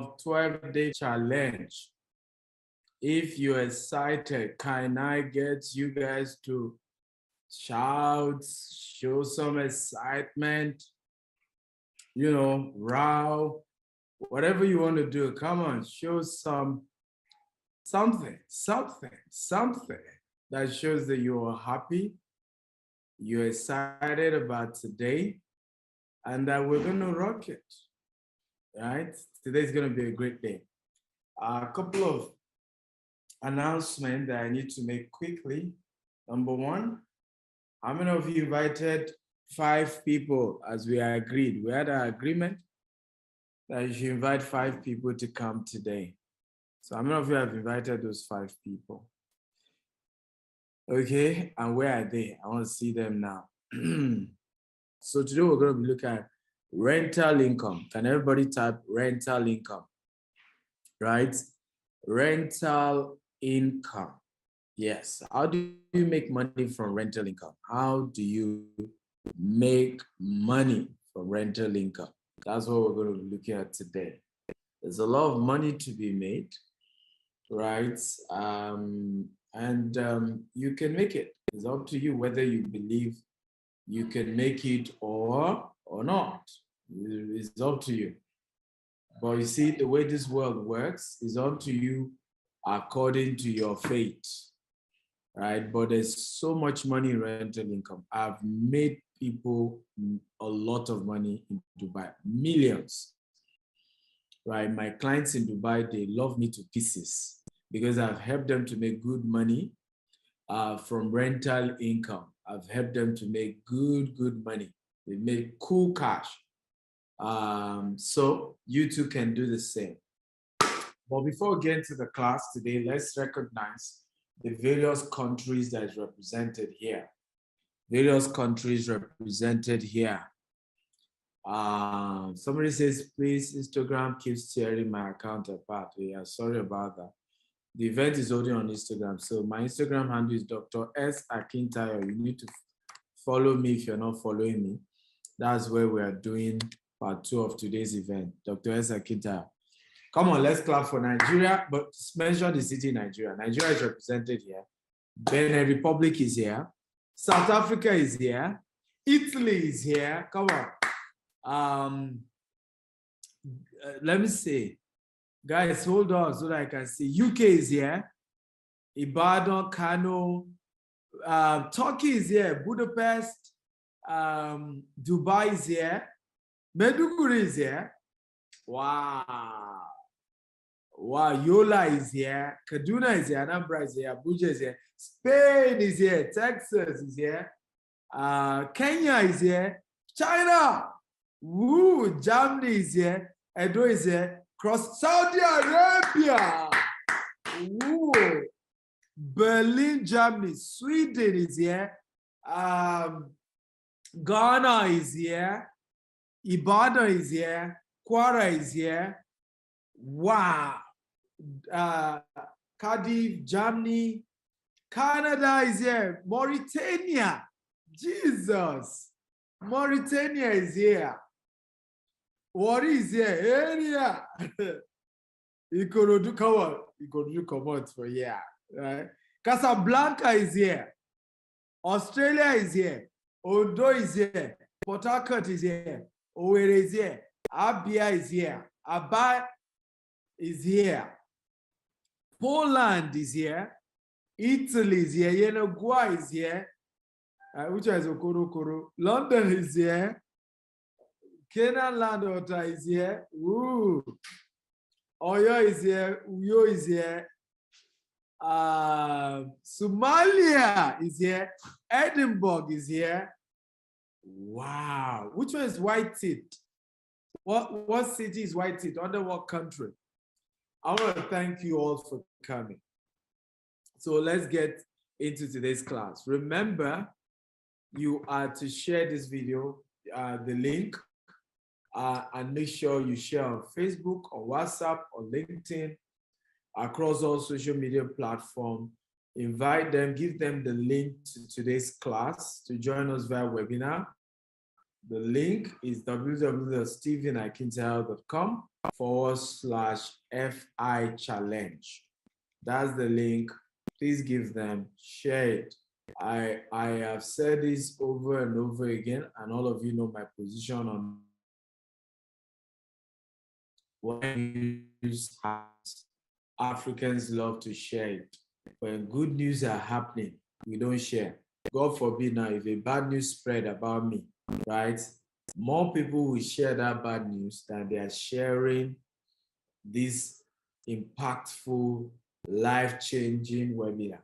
12-day challenge. If you're excited, can I get you guys to shout, show some excitement, row, whatever you want to do. Come on, show something that shows that you are happy, you're excited about today, and that we're going to rock it, right? Today's going to be a great day. A couple of announcements that I need to make quickly. Number one, how many of you invited 5 people as we agreed? We had an agreement that you should invite 5 people to come today. So how many of you have invited those 5 people? Okay, and where are they? I want to see them now. So today we're going to be looking at rental income. Can everybody type rental income? Right? Rental income. Yes. How do you make money from rental income? How do you make money from rental income? That's what we're going to be looking at today. There's a lot of money to be made, right? You can make it. It's up to you whether you believe you can make it or not. It's up to you. But you see, the way this world works is up to you according to your fate, right? But there's so much money in rental income. I've made people a lot of money in Dubai, millions, right? My clients in Dubai, they love me to pieces because I've helped them to make good money from rental income. I've helped them to make good money. They make cool cash. So you too can do the same. But before we get into the class today, let's recognize the various countries that is represented here. Various countries represented here. Somebody says, please, Instagram keeps tearing my account apart. Yeah, sorry about that. The event is only on Instagram. So my Instagram handle is Dr. S. Akintayo. You need to follow me if you're not following me. That's where we are doing part 2 of today's event. Dr. S. Akintayo. Come on, let's clap for Nigeria, but mention the city Nigeria. Nigeria is represented here. Benin Republic is here. South Africa is here. Italy is here. Come on. Let me see. Guys, hold on so that I can see. UK is here. Ibadan, Kano. Turkey is here. Budapest. Dubai is here. Maiduguri is here. Wow. Wow, Yola is here. Kaduna is here. Anambra is here. Abuja is here. Spain is here. Texas is here. Kenya is here. China. Woo, Germany is here. Edo is here. Cross Saudi Arabia. Woo. Berlin, Germany. Sweden is here. Ghana is here. Ibadan is here. Kwara is here. Wow. Cardiff, Germany. Canada is here. Mauritania. Jesus. Mauritania is here. What is here? Area. Ikorodu, come on. Ikorodu, come out for here. Right? Casablanca is here. Australia is here. Ondo is here. Port Harcourt is here. Owerri is here. Abia is here. Aba is here. Poland is here. Italy is here. Uruguay is here. Which is Okoro. London is here. Canaan Landwater is here. Woo. Oyo is here. Uyo is here. Somalia is here. Edinburgh is here. Wow. Which one is White Teeth? What city is White Teeth? Under what country? I want to thank you all for coming. So let's get into today's class. Remember, you are to share this video, the link, and make sure you share on Facebook, on WhatsApp, on LinkedIn, across all social media platforms. Invite them, give them the link to today's class to join us via webinar. The link is www.stephenakintayo.com/FI challenge. That's the link. Please give them, share it. I have said this over and over again, and all of you know my position on when news happens. Africans love to share it. When good news are happening, we don't share. God forbid now, if a bad news spread about me, right? More people will share that bad news than they are sharing this impactful, life-changing webinar.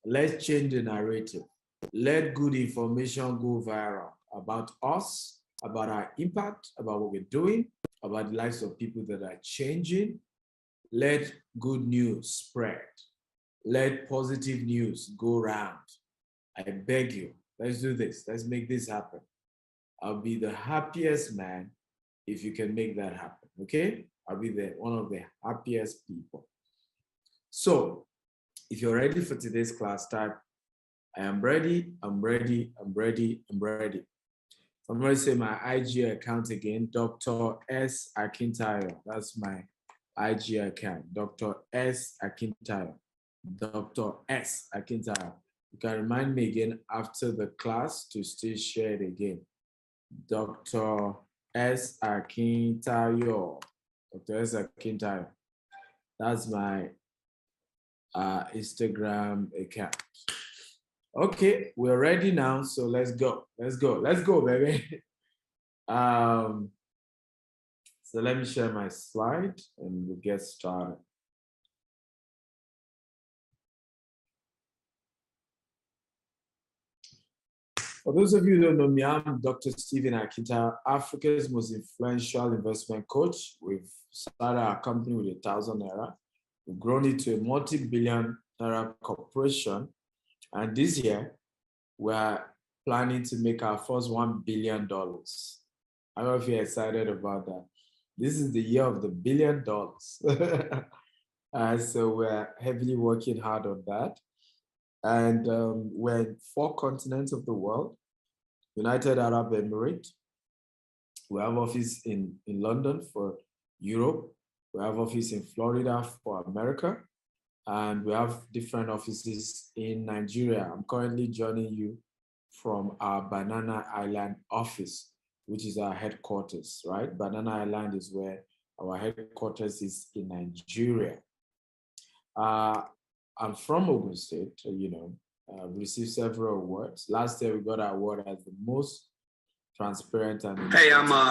Let's change the narrative. Let good information go viral about us, about our impact, about what we're doing, about the lives of people that are changing. Let good news spread. Let positive news go round. I beg you, let's do this. Let's make this happen. I'll be the happiest man if you can make that happen, okay? I'll be one of the happiest people. So, if you're ready for today's class, type, I am ready, I'm ready, I'm ready, I'm ready. So I'm going to say my IG account again, Dr. S. Akintayo. That's my IG account, Dr. S. Akintayo. Dr. S. Akintayo. You can remind me again after the class to still share it again. Dr. S. Akintayo. Dr. S. Akintayo. That's my Instagram account. Okay, we're ready now, so let's go. Let's go. Let's go, baby. So let me share my slide and we'll get started. For those of you who don't know me, I'm Dr. Stephen Akintayo, Africa's most influential investment coach. We've started our company with 1,000 naira. We've grown it to a multi-billion naira corporation. And this year, we're planning to make our first $1 billion. I don't know if you're excited about that. This is the year of the $1 billion. So we're heavily working hard on that. And we're in 4 continents of the world. United Arab Emirates. We have office in London for Europe. We have office in Florida for America. And we have different offices in Nigeria. I'm currently joining you from our Banana Island office, which is our headquarters, right? Banana Island is where our headquarters is in Nigeria. I'm from Ogun State, received several awards. Last year, we got an award as the most transparent and... Hey,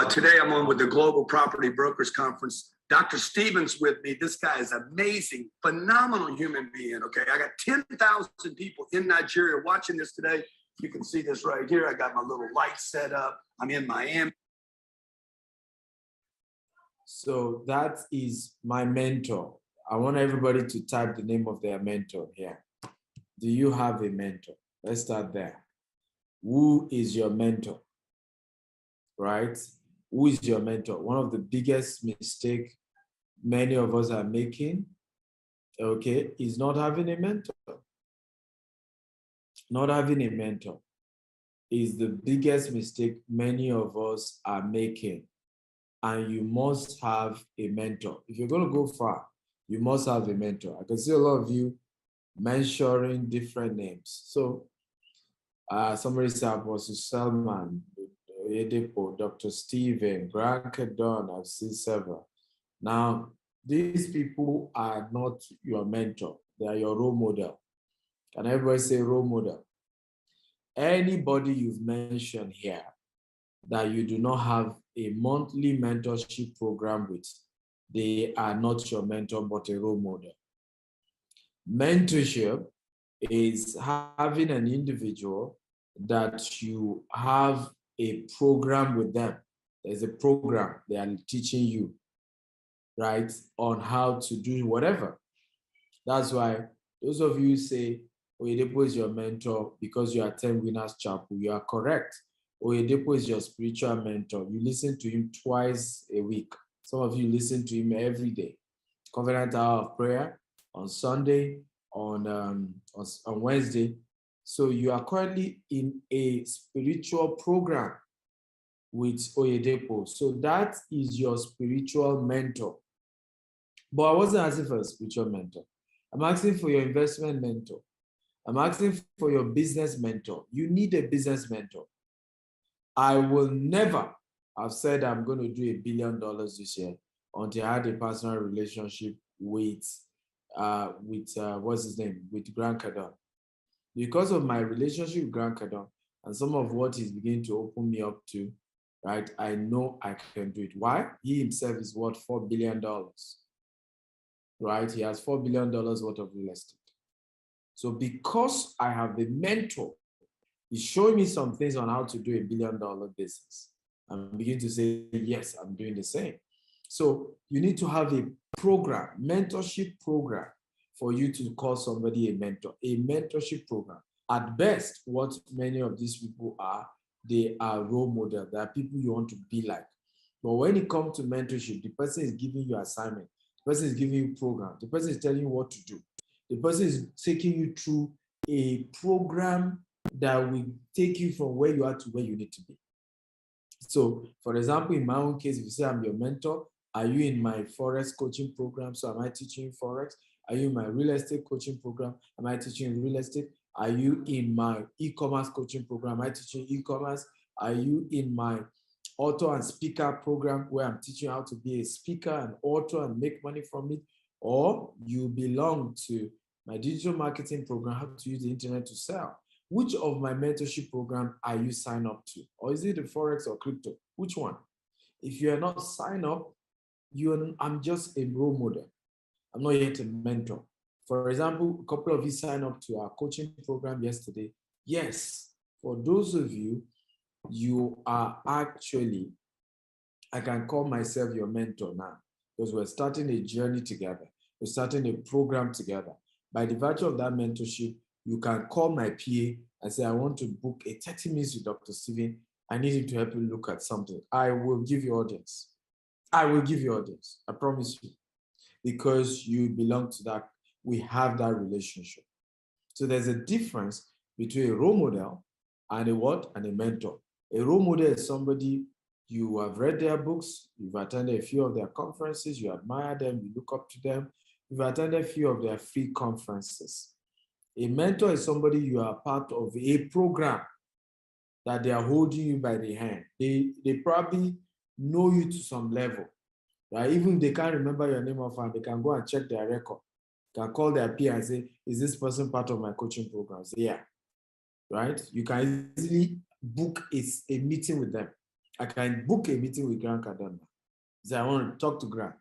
today I'm on with the Global Property Brokers Conference. Dr. Stevens with me. This guy is amazing, phenomenal human being, okay? I got 10,000 people in Nigeria watching this today. You can see this right here. I got my little light set up. I'm in Miami. So that is my mentor. I want everybody to type the name of their mentor here. Do you have a mentor? Let's start there. Who is your mentor? Right? Who is your mentor? One of the biggest mistakes many of us are making, okay, is not having a mentor. Not having a mentor is the biggest mistake many of us are making. And you must have a mentor. If you're going to go far, you must have a mentor. I can see a lot of you mentioning different names. So somebody said Apostle Selman, Oyedepo, Dr. Stephen, Grant Kedon, I've seen several. Now, these people are not your mentor. They are your role model. Can everybody say role model? Anybody you've mentioned here that you do not have a monthly mentorship program with, they are not your mentor, but a role model. Mentorship is having an individual that you have a program with them. There's a program they are teaching you, right, on how to do whatever. That's why those of you say, Oyedepo is your mentor because you attend Winners Chapel. You are correct. Oyedepo is your spiritual mentor. You listen to him twice a week. Some of you listen to him every day. Covenant Hour of Prayer on Sunday, on Wednesday. So you are currently in a spiritual program. with Oyedepo. So that is your spiritual mentor. But I wasn't asking for a spiritual mentor. I'm asking for your investment mentor. I'm asking for your business mentor. You need a business mentor. I will never have said I'm going to do $1 billion this year until I had a personal relationship with what's his name, with Grant Cardone. Because of my relationship with Grant Cardone and some of what he's beginning to open me up to, right? I know I can do it. Why? He himself is worth $4 billion, right? He has $4 billion worth of real estate. So because I have a mentor, he's showing me some things on how to do $1 billion business. I'm beginning to say, yes, I'm doing the same. So you need to have a program, mentorship program, for you to call somebody a mentor, a mentorship program. At best, what many of these people are, they are role models. They are people you want to be like. But when it comes to mentorship, the person is giving you assignment. The person is giving you program. The person is telling you what to do. The person is taking you through a program that will take you from where you are to where you need to be. So, for example, in my own case, if you say I'm your mentor, are you in my Forex coaching program? So am I teaching you Forex? Are you in my real estate coaching program? Am I teaching you real estate? Are you in my e-commerce coaching program? Am I teaching e-commerce? Are you in my author and speaker program where I'm teaching you how to be a speaker and author and make money from it? Or you belong to my digital marketing program, how to use the internet to sell? Which of my mentorship program are you signed up to? Or is it the Forex or crypto? Which one? If you are not signed up, I'm just a role model. I'm not yet a mentor. For example, a couple of you signed up to our coaching program yesterday. Yes, for those of you, you are actually, I can call myself your mentor now because we're starting a journey together. We're starting a program together. By the virtue of that mentorship, you can call my PA and say, I want to book a 30 minutes with Dr. Steven. I need him to help you look at something. I will give you audience. I will give you audience. I promise you. Because you belong to that, we have that relationship. So there's a difference between a role model and a what? And a mentor. A role model is somebody you have read their books, you've attended a few of their conferences, you admire them, you look up to them, you've attended a few of their free conferences. A mentor is somebody you are part of a program that they are holding you by the hand. They probably know you to some level, right? Even if they can't remember your name offhand, they can go and check their record. They can call their peer and say, is this person part of my coaching program? Say, yeah, right? You can easily book a meeting with them. I can book a meeting with Grant Cardone. Say, I want to talk to Grant,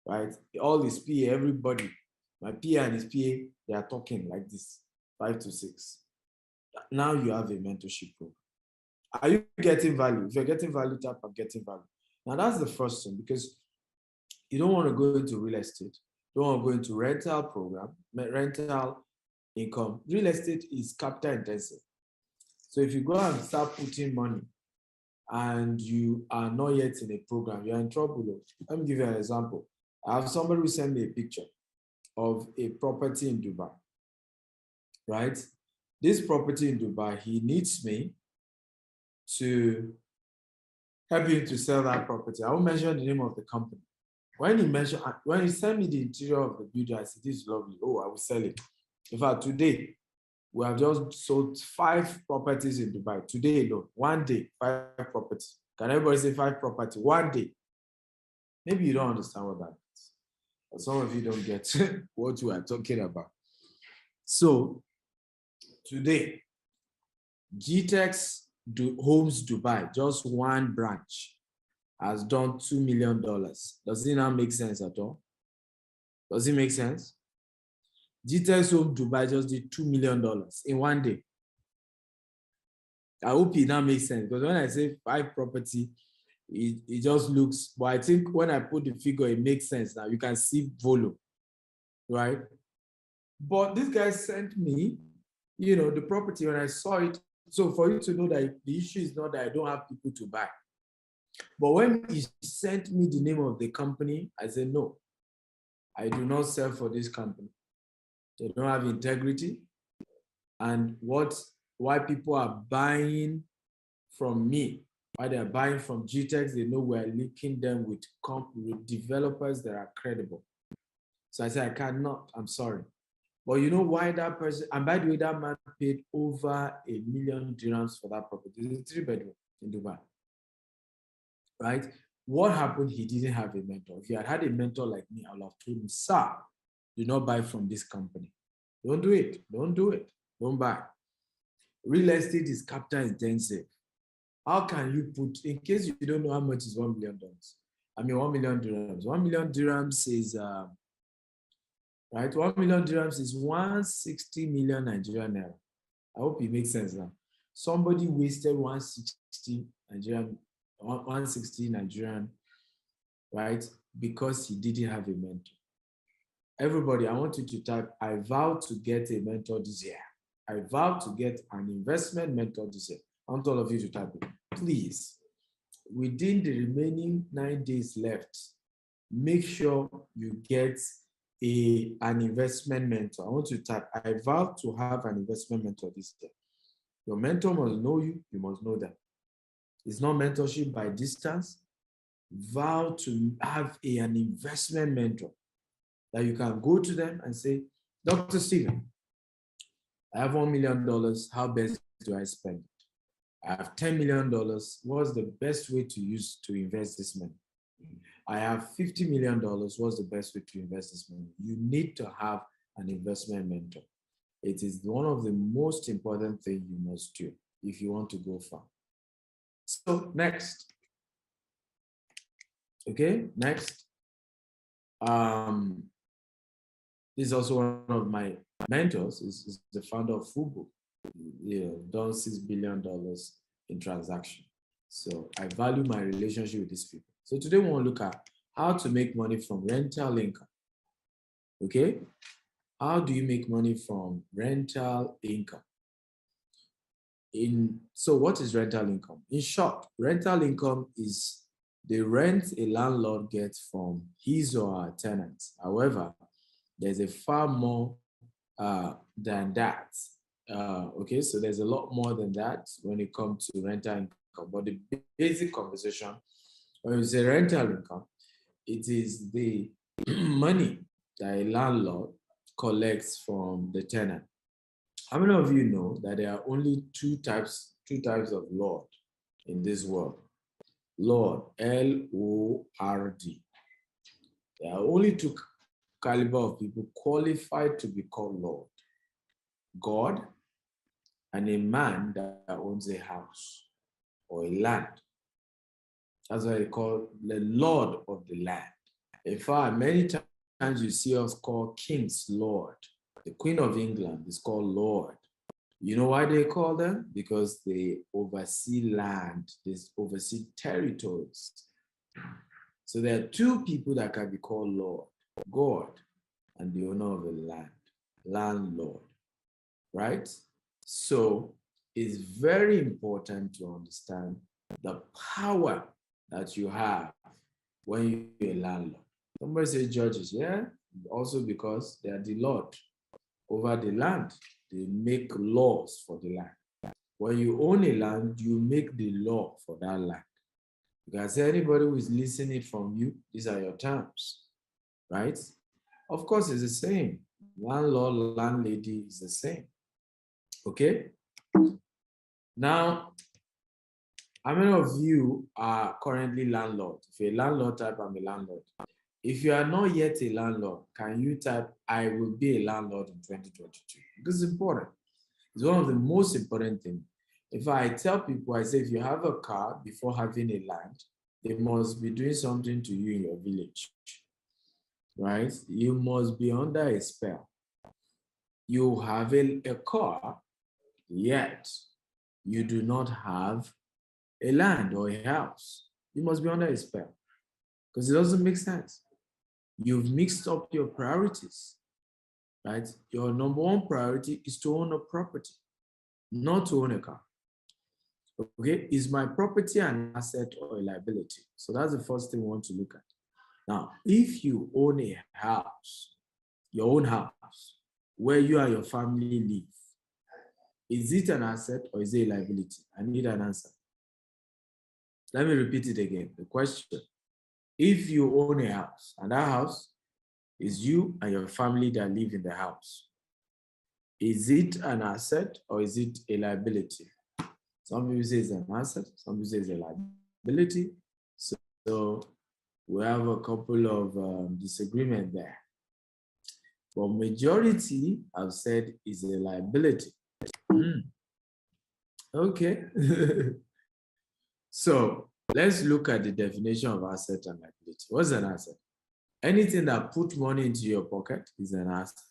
right? All his PA, everybody, my PA and his PA, they are talking like this, 5 to 6. Now you have a mentorship program. Are you getting value? If you're getting value, tap on getting value. Now that's the first thing, because you don't want to go into real estate. You don't want to go into rental program, rental income. Real estate is capital intensive. So if you go and start putting money and you are not yet in a program, you're in trouble. Let me give you an example. I have somebody who sent me a picture of a property in Dubai, right? This property in Dubai, he needs me to help him to sell that property. I won't mention the name of the company. When he sent me the interior of the building, I said, this is lovely. Oh, I will sell it. In fact, today, we have just sold 5 properties in Dubai. Today alone, one day, 5 properties. Can everybody say 5 properties? One day. Maybe you don't understand what that means. But some of you don't get what we are talking about. So today, GTEx Homes Dubai, just one branch, has done $2 million. Does it now make sense at all? Does it make sense? GTEx Home Dubai just did $2 million in one day. I hope it now makes sense, because when I say 5 property, it just looks, but I think when I put the figure, it makes sense now. You can see volume, right? But this guy sent me, the property when I saw it. So for you to know that the issue is not that I don't have people to buy. But when he sent me the name of the company, I said, no, I do not sell for this company. They don't have integrity. And why people are buying from me Why they're buying from GTEx, they know we're linking them with developers that are credible. So I said, I cannot, I'm sorry. But you know why that person, and by the way, that man paid over $1 million dirhams for that property. It's a 3-bedroom in Dubai. Right? What happened? He didn't have a mentor. If he had had a mentor like me, I would have told him, sir, do not buy from this company. Don't do it. Don't do it. Don't buy. Real estate is capital intensive. How can you put, in case you don't know how much is $1 million? I mean, 1 million dirhams. 1 million dirhams is, right? 1 million dirhams is 160 million Nigerian naira. I hope it makes sense now. Somebody wasted 160 Nigerian, right? Because he didn't have a mentor. Everybody, I want you to type, I vow to get a mentor this year. I vow to get an investment mentor this year. I want all of you to type it. Please, within the remaining 9 days left, make sure you get an investment mentor. I want you to type, I vow to have an investment mentor this year. Your mentor must know you, you must know them. It's not mentorship by distance. Vow to have an investment mentor that you can go to them and say, Dr. Stephen, I have $1 million. How best do I spend it? I have $10 million. What's the best way to use to invest this money? I have $50 million. What's the best way to invest this money? You need to have an investment mentor. It is one of the most important things you must do if you want to go far. So next. Okay, next. This is also one of my mentors, is the founder of Fubo. Done $6 billion in transaction. So I value my relationship with these people. So today we want to look at how to make money from rental income. Okay? How do you make money from rental income? So what is rental income? In short, rental income is the rent a landlord gets from his or her tenants. However, there's a far more than that. Okay, so there's a lot more than that when it comes to rental income. But the basic conversation, when you say rental income, it is the money that a landlord collects from the tenant. How many of you know that there are only two types of lord in this world? Lord, L-O-R-D. There are only two caliber of people qualified to be called Lord. God and a man that owns a house or a land. That's why they call the Lord of the land. In fact, many times you see us call kings Lord. The Queen of England is called Lord. You know why they call them? Because they oversee land, they oversee territories. So there are two people that can be called Lord, God and the owner of the land, landlord, right? So it's very important to understand the power that you have when you're a landlord. Somebody say judges, yeah? Also because they are the Lord over the land. They make laws for the land. When you own a land, you make the law for that land. Because anybody who is listening from you, these are your terms, right? Of course, it's the same. Landlord, landlady is the same. Okay? Now, how many of you are currently landlord? If you're a landlord, type I'm a landlord. If you are not yet a landlord, can you type I will be a landlord in 2022? This is important. It's one of the most important things. If I tell people, I say, if you have a car before having a land, they must be doing something to you in your village, right? You must be under a spell. You have a car, yet you do not have a land or a house. You must be under a spell because it doesn't make sense. You've mixed up your priorities, right? Your number one priority is to own a property, not to own a car. Okay, is my property an asset or a liability? So that's the first thing we want to look at. Now, if you own a house, your own house, where you and your family live, is it an asset or is it a liability? I need an answer. Let me repeat it again. The question, if you own a house and that house is you and your family that live in the house, is it an asset or is it a liability? Some people say it's an asset, some people say it's a liability. So we have a couple of disagreement there. But majority have said is a liability. Okay. So let's look at the definition of asset and liability. What's an asset? Anything that puts money into your pocket is an asset.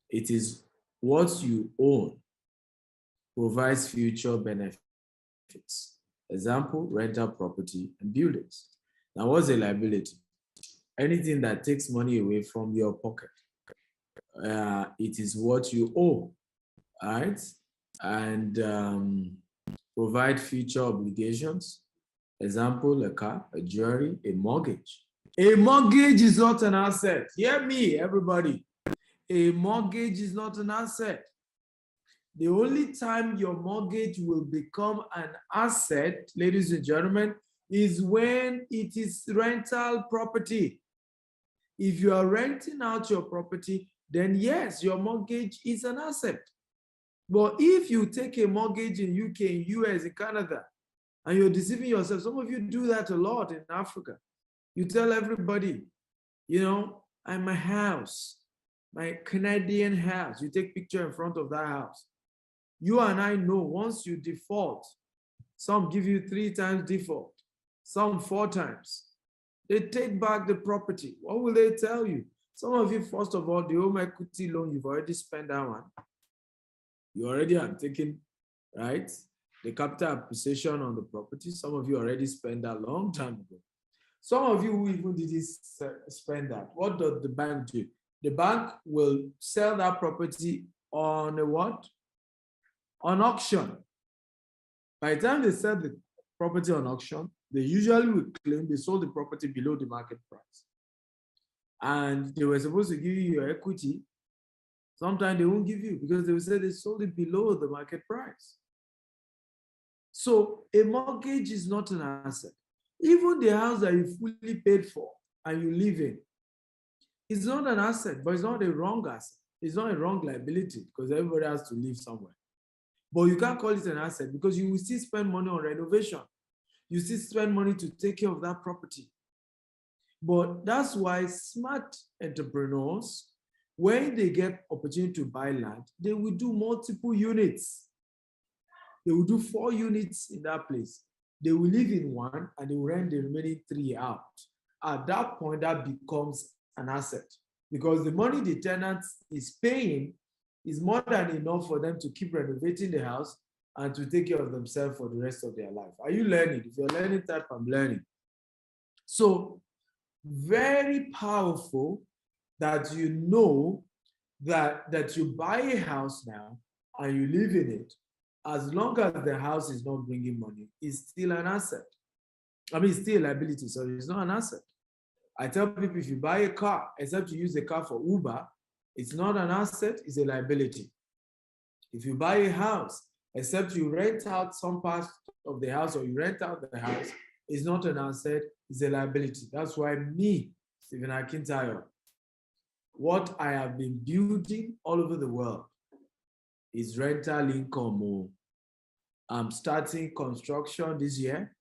It is what you own, provides future benefits. Example, rental property and buildings. Now, what's a liability? Anything that takes money away from your pocket. It is what you owe, right? And provide future obligations. Example, a car, a jewelry, a mortgage. A mortgage is not an asset. Hear me, everybody. A mortgage is not an asset. The only time your mortgage will become an asset, ladies and gentlemen, is when it is rental property. If you are renting out your property, then yes, your mortgage is an asset. But if you take a mortgage in UK, in US, in Canada, and you're deceiving yourself, some of you do that a lot in Africa. You tell everybody, you know, I'm a house, my Canadian house. You take picture in front of that house. You and I know once you default, some give you 3 times default, some 4 times. They take back the property. What will they tell you? Some of you, first of all, the home equity loan, you've already spent that one. You already have taken, right, the capital appreciation on the property. Some of you already spent that long time ago. Some of you who even didn't spend that, what does the bank do? The bank will sell that property on a what? On auction. By the time they sell the property on auction, they usually will claim they sold the property below the market price. And they were supposed to give you your equity. Sometimes they won't give you because they will say they sold it below the market price. So a mortgage is not an asset. Even the house that you fully paid for and you live in, it's not an asset, but it's not a wrong asset. It's not a wrong liability because everybody has to live somewhere. But you can't call it an asset because you will still spend money on renovation. You still spend money to take care of that property. But that's why smart entrepreneurs, when they get opportunity to buy land, they will do multiple units. They will do 4 units in that place. They will live in one and they will rent the remaining 3 out. At that point, that becomes an asset because the money the tenant is paying is more than enough for them to keep renovating the house and to take care of themselves for the rest of their life. Are you learning? If you're learning type, I'm learning. So very powerful that you know that you buy a house now and you live in it. As long as the house is not bringing money, it's still an asset. I mean, it's still a liability, so it's not an asset. I tell people if you buy a car, except you use the car for Uber, it's not an asset, it's a liability. If you buy a house, except you rent out some parts of the house or you rent out the house, it's not an asset, it's a liability. That's why me, Stephen Akintayo, what I have been building all over the world is rental income. I'm starting construction this year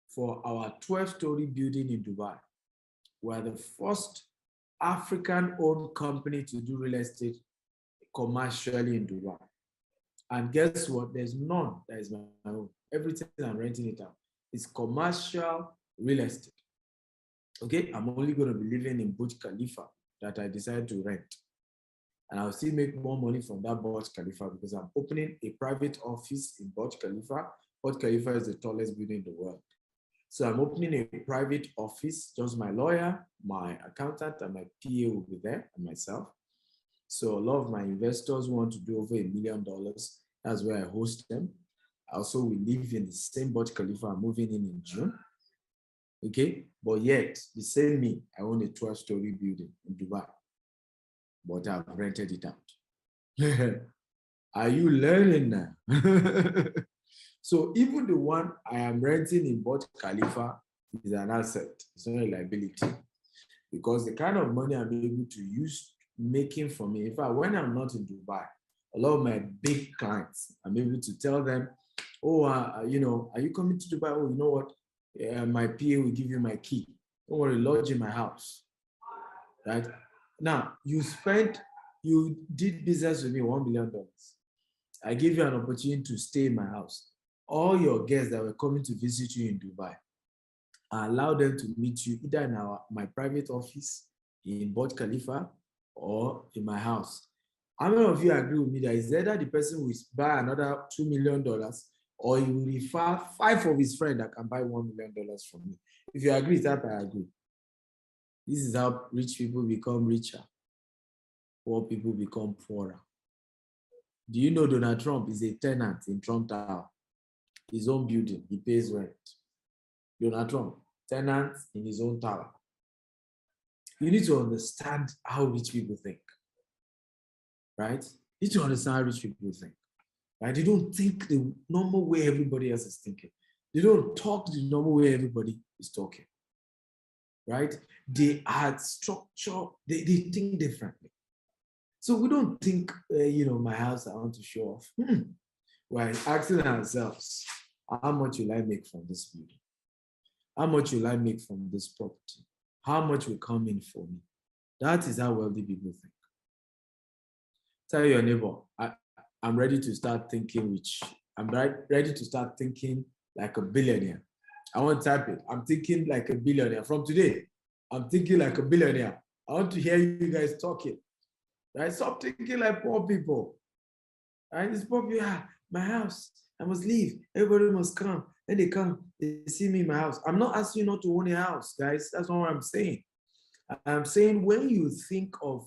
for our 12-story building in Dubai. We're the first African-owned company to do real estate commercially in Dubai. And guess what? There's none that is my own. Everything I'm renting it out is commercial real estate. Okay, I'm only going to be living in Burj Khalifa that I decided to rent. And I'll still make more money from that Burj Khalifa because I'm opening a private office in Burj Khalifa. Burj Khalifa is the tallest building in the world. So I'm opening a private office, just my lawyer, my accountant, and my PA will be there, and myself. So a lot of my investors want to do over $1 million. That's where I host them. Also, we live in the same Burj Khalifa. I'm moving in June. Okay, but yet, the same me, I own a 12-story building in Dubai, but I've rented it out. Are you learning now? So even the one I am renting in Burj Khalifa is an asset. It's not a liability because the kind of money I'm able to use making for me. In fact, when I'm not in Dubai, a lot of my big clients, I'm able to tell them, oh, are you coming to Dubai? Oh, you know what? My PA will give you my key. Don't worry, lodge in my house, right? Now, you did business with me, $1 billion. I give you an opportunity to stay in my house. All your guests that were coming to visit you in Dubai, I allow them to meet you either in my private office in Burj Khalifa or in my house. How many of you agree with me that it's either the person will buy another $2 million or he will refer 5 of his friends that can buy $1 million from me? If you agree with that, I agree. This is how rich people become richer. Poor people become poorer. Do you know Donald Trump is a tenant in Trump Tower? His own building, he pays rent. Donald Trump, tenant in his own tower. You need to understand how rich people think, right? You need to understand how rich people think, right? They don't think the normal way everybody else is thinking. They don't talk the normal way everybody is talking, right? They are structured, they think differently. So we don't think, my house, I want to show off. We're asking ourselves, how much will I make from this building? How much will I make from this property? How much will come in for me? That is how wealthy people think. Tell your neighbor, I'm ready to start thinking rich. I'm ready to start thinking like a billionaire. I want to type it. I'm thinking like a billionaire. From today, I'm thinking like a billionaire. I want to hear you guys talking. Right? Stop thinking like poor people. Right? It's poor people. My house. I must leave. Everybody must come. Then they come. They see me in my house. I'm not asking you not to own a house, guys. That's not what I'm saying. I'm saying when you think of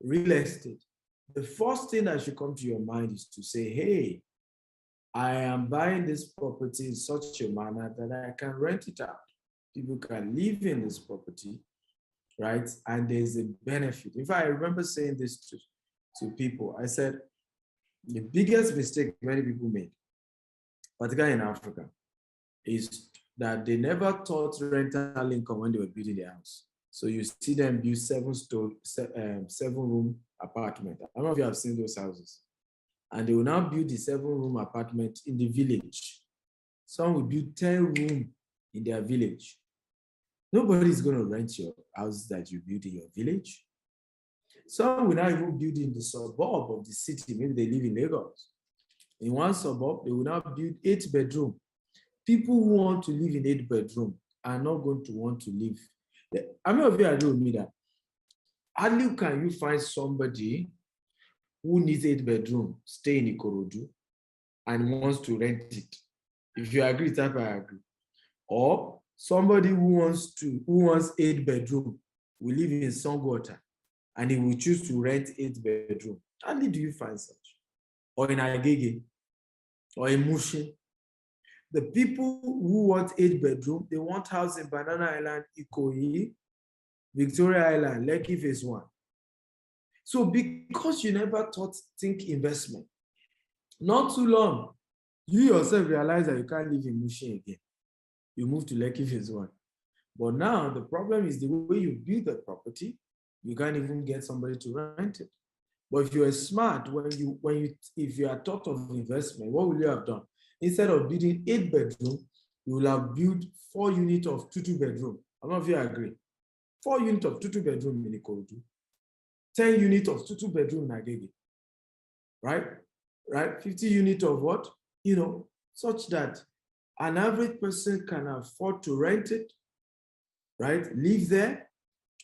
real estate, the first thing that should come to your mind is to say, hey, I am buying this property in such a manner that I can rent it out. People can live in this property, right? And there's a benefit. In fact, I remember saying this to people. I said, the biggest mistake many people made, particularly in Africa, is that they never thought rental income when they were building their house. So you see them build 7-room apartment. I don't know if you have seen those houses. And they will now build the 7-room apartment in the village. Some will build 10-room in their village. Nobody's going to rent your house that you build in your village. Some will not even build in the suburb of the city. Maybe they live in Lagos. In one suburb, they will now build 8-bedroom. People who want to live in 8-bedroom are not going to want to live. How many of you agree with me that hardly can you find somebody who needs 8-bedroom, stay in Ikorodu, and wants to rent it? If you agree, type I agree. Or somebody who wants 8-bedroom will live in Songwater and he will choose to rent 8-bedroom. Hardly do you find such. Or in Agege, or in Mushin. The people who want 8-bedroom, they want house in Banana Island, Ikoyi, Victoria Island, Lekki Phase 1. So because you never think investment, not too long, you yourself realize that you can't live in Mushin again. You move to Lekki Phase 1. But now the problem is the way you build the property, you can't even get somebody to rent it. But if you are smart, if you are thought of investment, what will you have done? Instead of building 8-bedroom, you will have built 4 units of 2-bedroom. I don't know if you agree. 4 units of 2-bedroom in Ikorodu, 10 units of 2-bedroom in Agege, right? 50 units of what? Such that an average person can afford to rent it, right? Live there,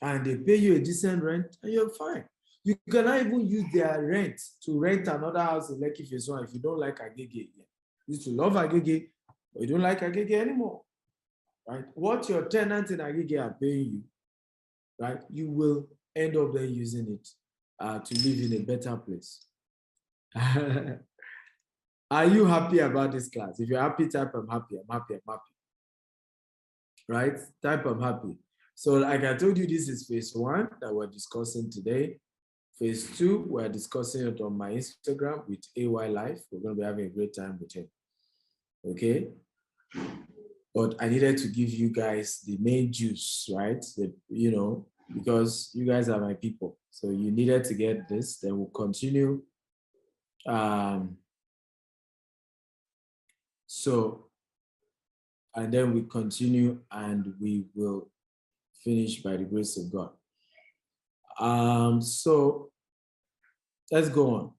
and they pay you a decent rent, and you're fine. You cannot even use their rent to rent another house in Lekki Phase 1 if you don't like Agege again. You used to love Agege, but you don't like Agege anymore, right? What your tenants in Agege are paying you, right? You will end up then using it to live in a better place. Are you happy about this class? If you're happy, type I'm happy, I'm happy, I'm happy. Right? Type I'm happy. So like I told you, this is phase 1 that we're discussing today. Phase 2, we're discussing it on my Instagram with AY Life. We're going to be having a great time with him. okay? But I needed to give you guys the main juice, right? Because you guys are my people. So you needed to get this, then we'll continue. And then we continue and we will finish by the grace of God. So let's go on.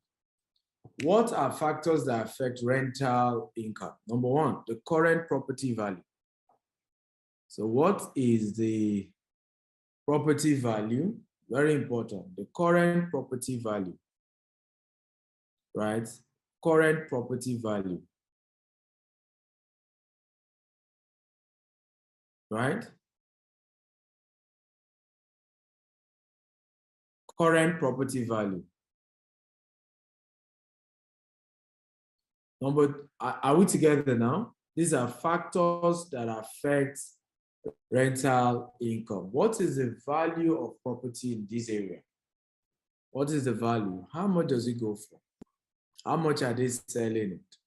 What are factors that affect rental income? Number one, the current property value. So what is the property value? Very important. The current property value, right? Current property value, right? Current property value. Are we together now? These are factors that affect rental income. What is the value of property in this area? What is the value? How much does it go for? How much are they selling it?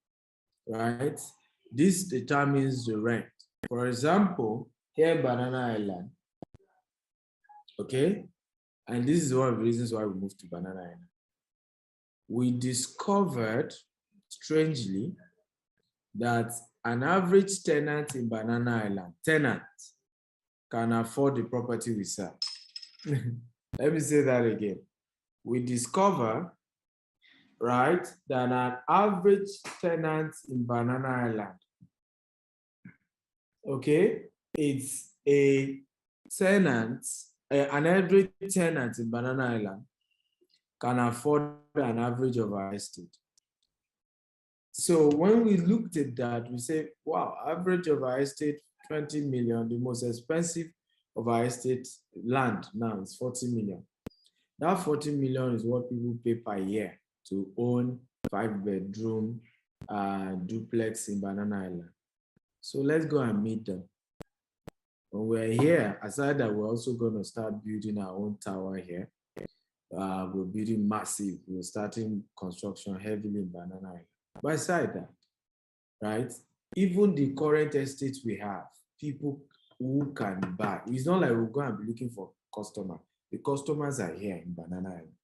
Right? This determines the rent. For example, here in Banana Island, okay? And this is one of the reasons why we moved to Banana Island. We discovered, strangely, that an average tenant in Banana Island, can afford the property we sell. Let me say that again. We discover, right, that an average tenant in Banana Island, okay, it's a tenant, an average tenant in Banana Island can afford an average of our estate. So when we looked at that, we say, wow, average of our estate, 20 million, the most expensive of our estate land now is 40 million. That 40 million is what people pay per year to own 5-bedroom duplex in Banana Island. So let's go and meet them. When we're here, aside that we're also going to start building our own tower here. We're building massive. We're starting construction heavily in Banana Island. But aside that, right, even the current estates we have, people who can buy, it's not like we're going to be looking for customers. The customers are here in Banana Island.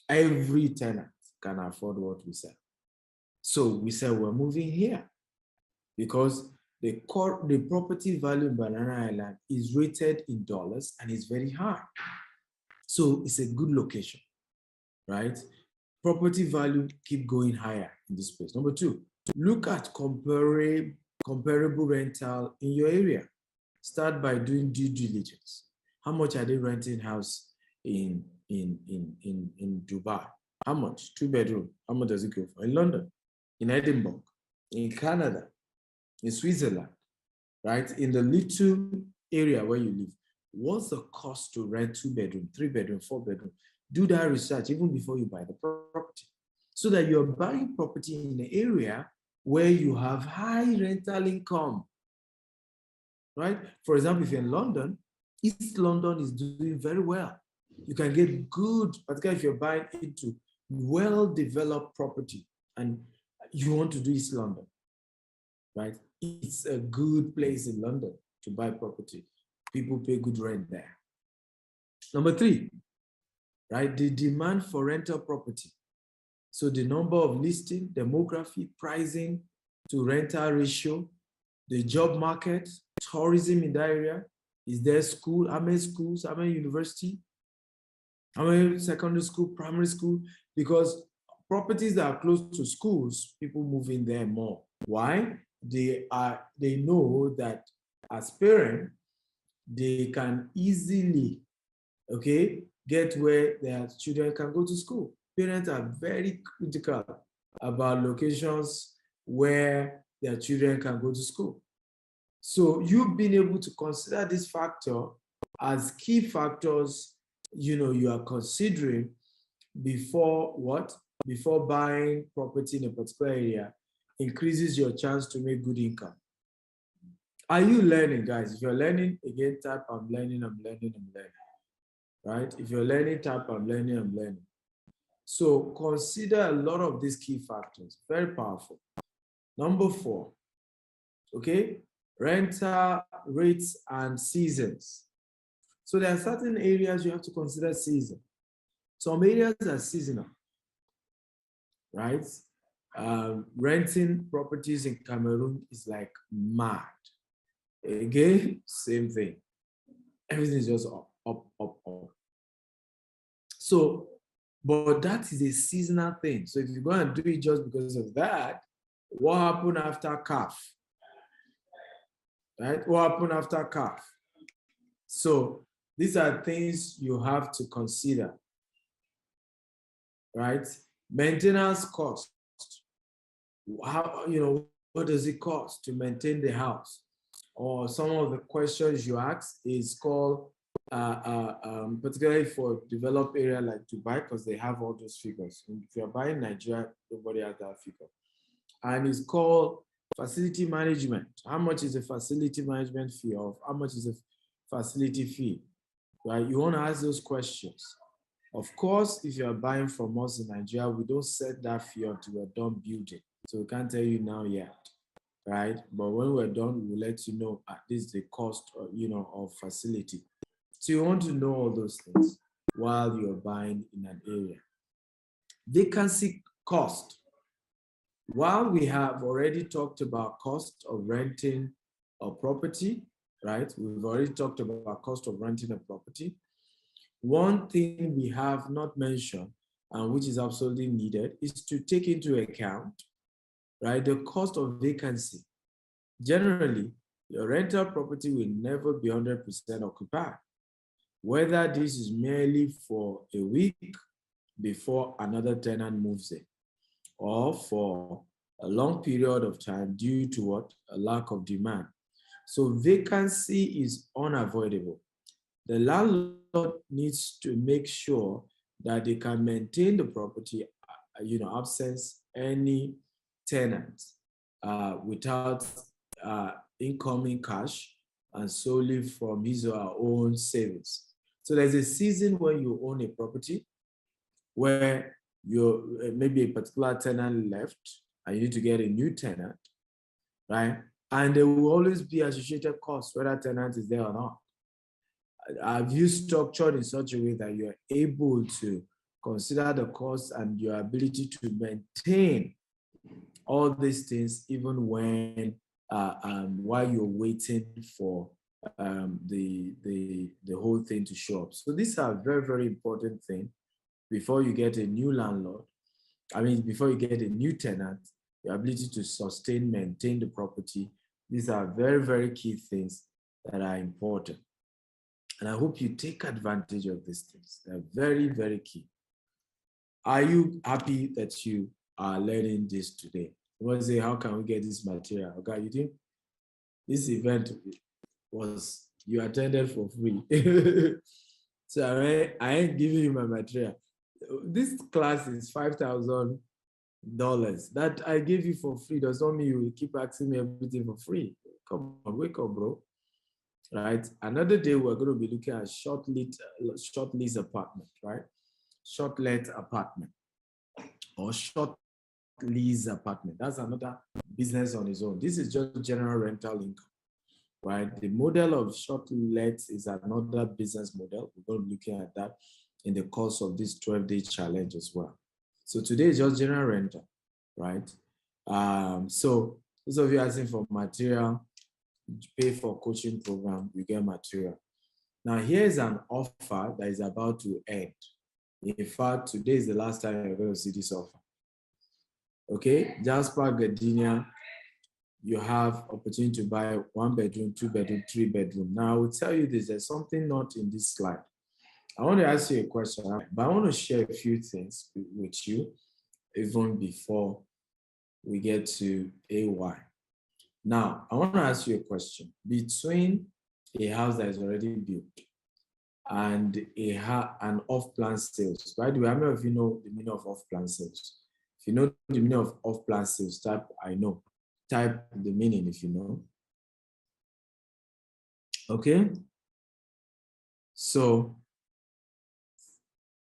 Every tenant can afford what we sell. So we said we're moving here because the property value in Banana Island is rated in dollars and it's very high. So it's a good location, right? Property value keep going higher in this place. Number two, look at comparable rental in your area. Start by doing due diligence. How much are they renting house in Dubai? How much? 2-bedroom. How much does it go for? In London, in Edinburgh, in Canada, in Switzerland, right? In the little area where you live, what's the cost to rent 2-bedroom, 3-bedroom, 4-bedroom? Do that research even before you buy the property, so that you're buying property in an area where you have high rental income, right? For example, if you're in London, East London is doing very well. You can get good, particularly if you're buying into well-developed property and you want to do East London, right? It's a good place in London to buy property. People pay good rent there. Number three, right? The demand for rental property. So the number of listing, demography, pricing to rental ratio, the job market, tourism in that area. Is there school? How many schools? How many university? How many secondary school, primary school? Because properties that are close to schools, people move in there more. Why? They know that as parents, they can easily, okay, get where their children can go to school. Parents are very critical about locations where their children can go to school. So you've been able to consider this factor as key factors, you are considering before what? Before buying property in a particular area, increases your chance to make good income. Are you learning, guys? If you're learning, again, type I'm learning, I'm learning, I'm learning. Right? If you're learning, type I'm learning, I'm learning. So consider a lot of these key factors. Very powerful. Number four, Okay, rental rates and seasons. So there are certain areas you have to consider season. Some areas are seasonal, right? Renting properties in Cameroon is like mad. Again, same thing. Everything is just up, up, up, up. So, but that is a seasonal thing. So if you go and do it just because of that, what happened after CAF? Right? What happened after CAF? So these are things you have to consider, right? Maintenance cost. How, what does it cost to maintain the house? Or some of the questions you ask is called, particularly for developed area like Dubai, because they have all those figures. And if you're buying Nigeria, nobody has that figure. And it's called facility management. How much is the facility management fee of? How much is the facility fee? Right? You want to ask those questions. Of course, if you're buying from us in Nigeria, we don't set that fee until we're done building. So we can't tell you now yet, right? But when we're done, we'll let you know at least the cost of, of facility. So you want to know all those things while you're buying in an area. Vacancy cost. While we have already talked about cost of renting a property, right? We've already talked about cost of renting a property. One thing we have not mentioned, and which is absolutely needed, is to take into account, right, the cost of vacancy. Generally, your rental property will never be 100% occupied, whether this is merely for a week before another tenant moves in, or for a long period of time due to what? A lack of demand. So vacancy is unavoidable. The landlord needs to make sure that they can maintain the property, absence any tenant without incoming cash and solely from his or her own savings. So there's a season when you own a property where maybe a particular tenant left and you need to get a new tenant, right? And there will always be associated costs whether tenant is there or not. Have you structured in such a way that you're able to consider the cost and your ability to maintain all these things even when while you're waiting for the whole thing to show up? So these are very, very important things before you get a new landlord. Before you get a new tenant, your ability to sustain, maintain the property. These are very, very key things that are important. And I hope you take advantage of these things. They're very, very key. Are you happy that you are learning this today? You want to say, how can we get this material? Okay, you think this event you attended for free. So I ain't giving you my material. This class is $5,000. That I gave you for free does not mean you will keep asking me everything for free. Come on, wake up, bro. Right? Another day, we're going to be looking at short lease apartment, right? Short let apartment or short lease apartment. That's another business on its own. This is just general rental income, right? The model of short let is another business model. We're going to be looking at that in the course of this 12-day challenge as well. So today is just general rental, right? So those of you asking for material, pay for coaching program, you get material. Now here's an offer that is about to end. In fact, today is the last time you're going to see this offer. Okay, Jasper Gardenia, you have opportunity to buy 1 bedroom, 2 bedroom, 3 bedroom. Now I will tell you this, there's something not in this slide. I want to ask you a question, but I want to share a few things with you even before we get to AY. Now, I want to ask you a question. Between a house that is already built and an off-plan sales, by the way, how many of you know the meaning of off-plan sales? If you know the meaning of off-plan sales, type I know. Type the meaning if you know. Okay? So,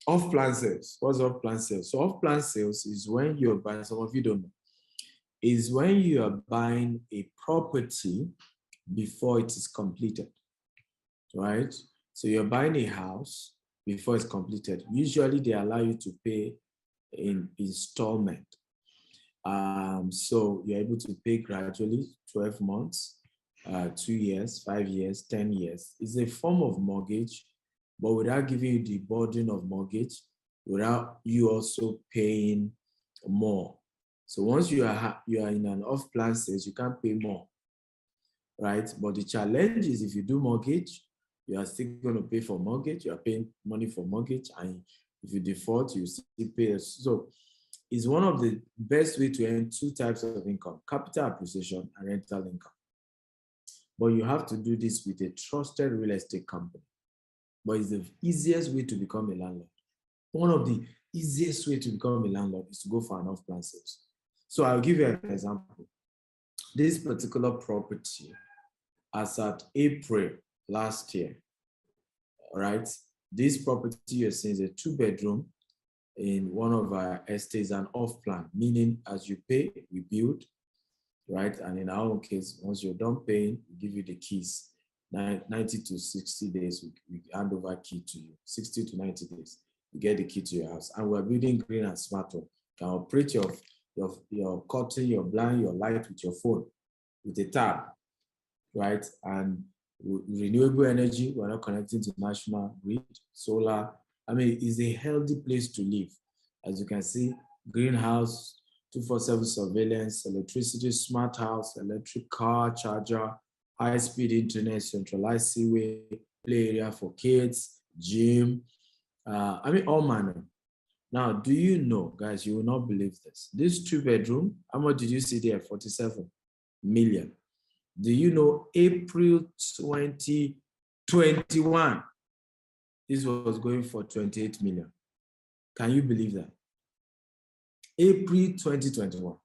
off-plan sales. What's off-plan sales? So off-plan sales is when you're buying, some of you don't know. is when you are buying a property before it is completed, right? So you're buying a house before it's completed. Usually they allow you to pay in installment. So you're able to pay gradually, 12 months, 2 years, 5 years, 10 years. It's a form of mortgage, but without giving you the burden of mortgage, without you also paying more. So once you are in an off-plan stage, you can't pay more, right? But the challenge is if you do mortgage, you are still going to pay for mortgage. You are paying money for mortgage, and if you default, you still pay. So it's one of the best way to earn two types of income: capital appreciation and rental income. But you have to do this with a trusted real estate company. But it's the easiest way to become a landlord. One of the easiest way to become a landlord is to go for an off-plan sales. So I'll give you an example. This particular property, as at April last year, all right, this property you're seeing is a 2-bedroom in one of our estates, an off-plan, meaning as you pay, we build, right? And in our own case, once you're done paying, we give you the keys. 90 to 60 days, we hand over key to you. 60 to 90 days, you get the key to your house. And we're building green and smart home. You can operate your curtain, your blind, your light with your phone, with a tab, right? And renewable energy, we're not connecting to national grid, solar. I mean, it's a healthy place to live. As you can see, greenhouse, 24/7 surveillance, electricity, smart house, electric car charger, high-speed internet, centralized seaway, play area for kids, gym, all manner. Now, do you know, guys, you will not believe this. This 2-bedroom, how much did you see there? 47 million. Do you know April 2021, this was going for 28 million? Can you believe that? April 2021.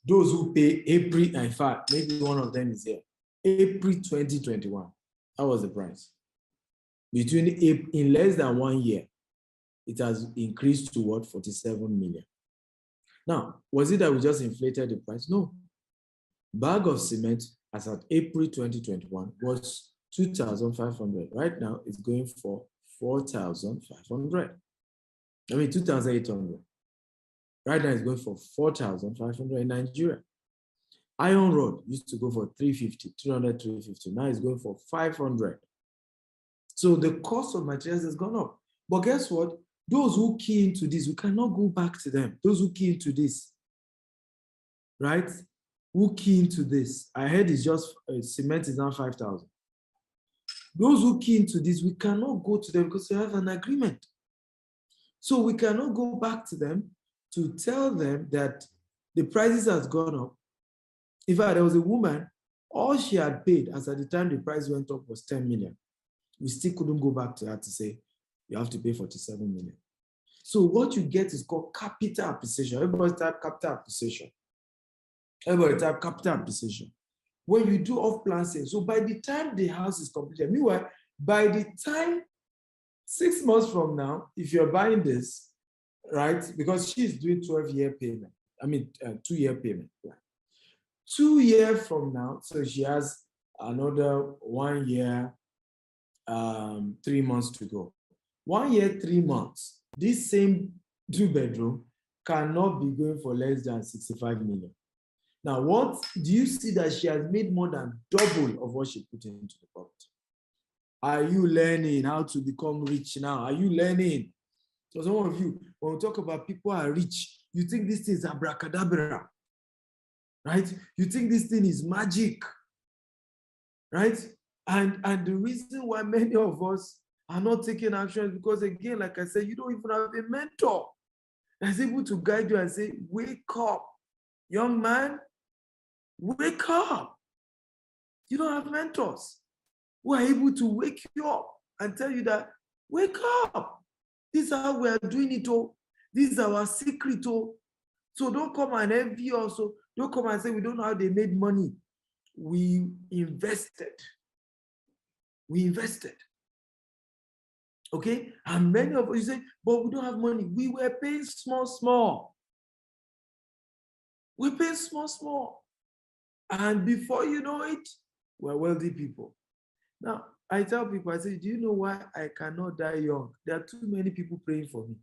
Those who pay April, in fact, maybe one of them is here. April 2021, that was the price. In less than 1 year, it has increased to what? 47 million. Now, was it that we just inflated the price? No. Bag of cement as at April 2021 was 2,500. Right now, it's going for 4,500. 2,800. Right now, it's going for 4,500 in Nigeria. Iron rod used to go for 350, 300, 350. Now it's going for 500. So the cost of materials has gone up. But guess what? Those who key into this, we cannot go back to them. Those who key into this, right? Who key into this? I heard it's just cement is now 5,000. Those who key into this, we cannot go to them because they have an agreement. So we cannot go back to them to tell them that the prices has gone up. In fact, there was a woman, all she had paid as at the time the price went up was 10 million. We still couldn't go back to her to say, you have to pay 47 million. So what you get is called capital appreciation. Everybody type capital appreciation. Everybody type capital appreciation. When you do off-plan sales, so by the time the house is completed, meanwhile, by the time 6 months from now, if you're buying this, right, because she's doing 12-year payment, 2-year payment. Right? 2 years from now, so she has another 1 year, 3 months to go. 1 year, 3 months, this same 2-bedroom cannot be going for less than 65 million. Now, what do you see that she has made more than double of what she put into the property? Are you learning how to become rich now? Are you learning? So some of you, when we talk about people are rich, you think this thing is abracadabra, right? You think this thing is magic, right? And the reason why many of us are not taking action is because, again, like I said, you don't even have a mentor that's able to guide you and say, wake up, young man, wake up. You don't have mentors who are able to wake you up and tell you that, wake up. This is how we are doing it. Oh. This is our secret. Oh. So don't come and envy us. Oh. Don't come and say, we don't know how they made money. We invested. Okay? And many of us say, but we don't have money. We were paying small. We pay small, small. And before you know it, we're wealthy people. Now, I tell people, I say, do you know why I cannot die young? There are too many people praying for me.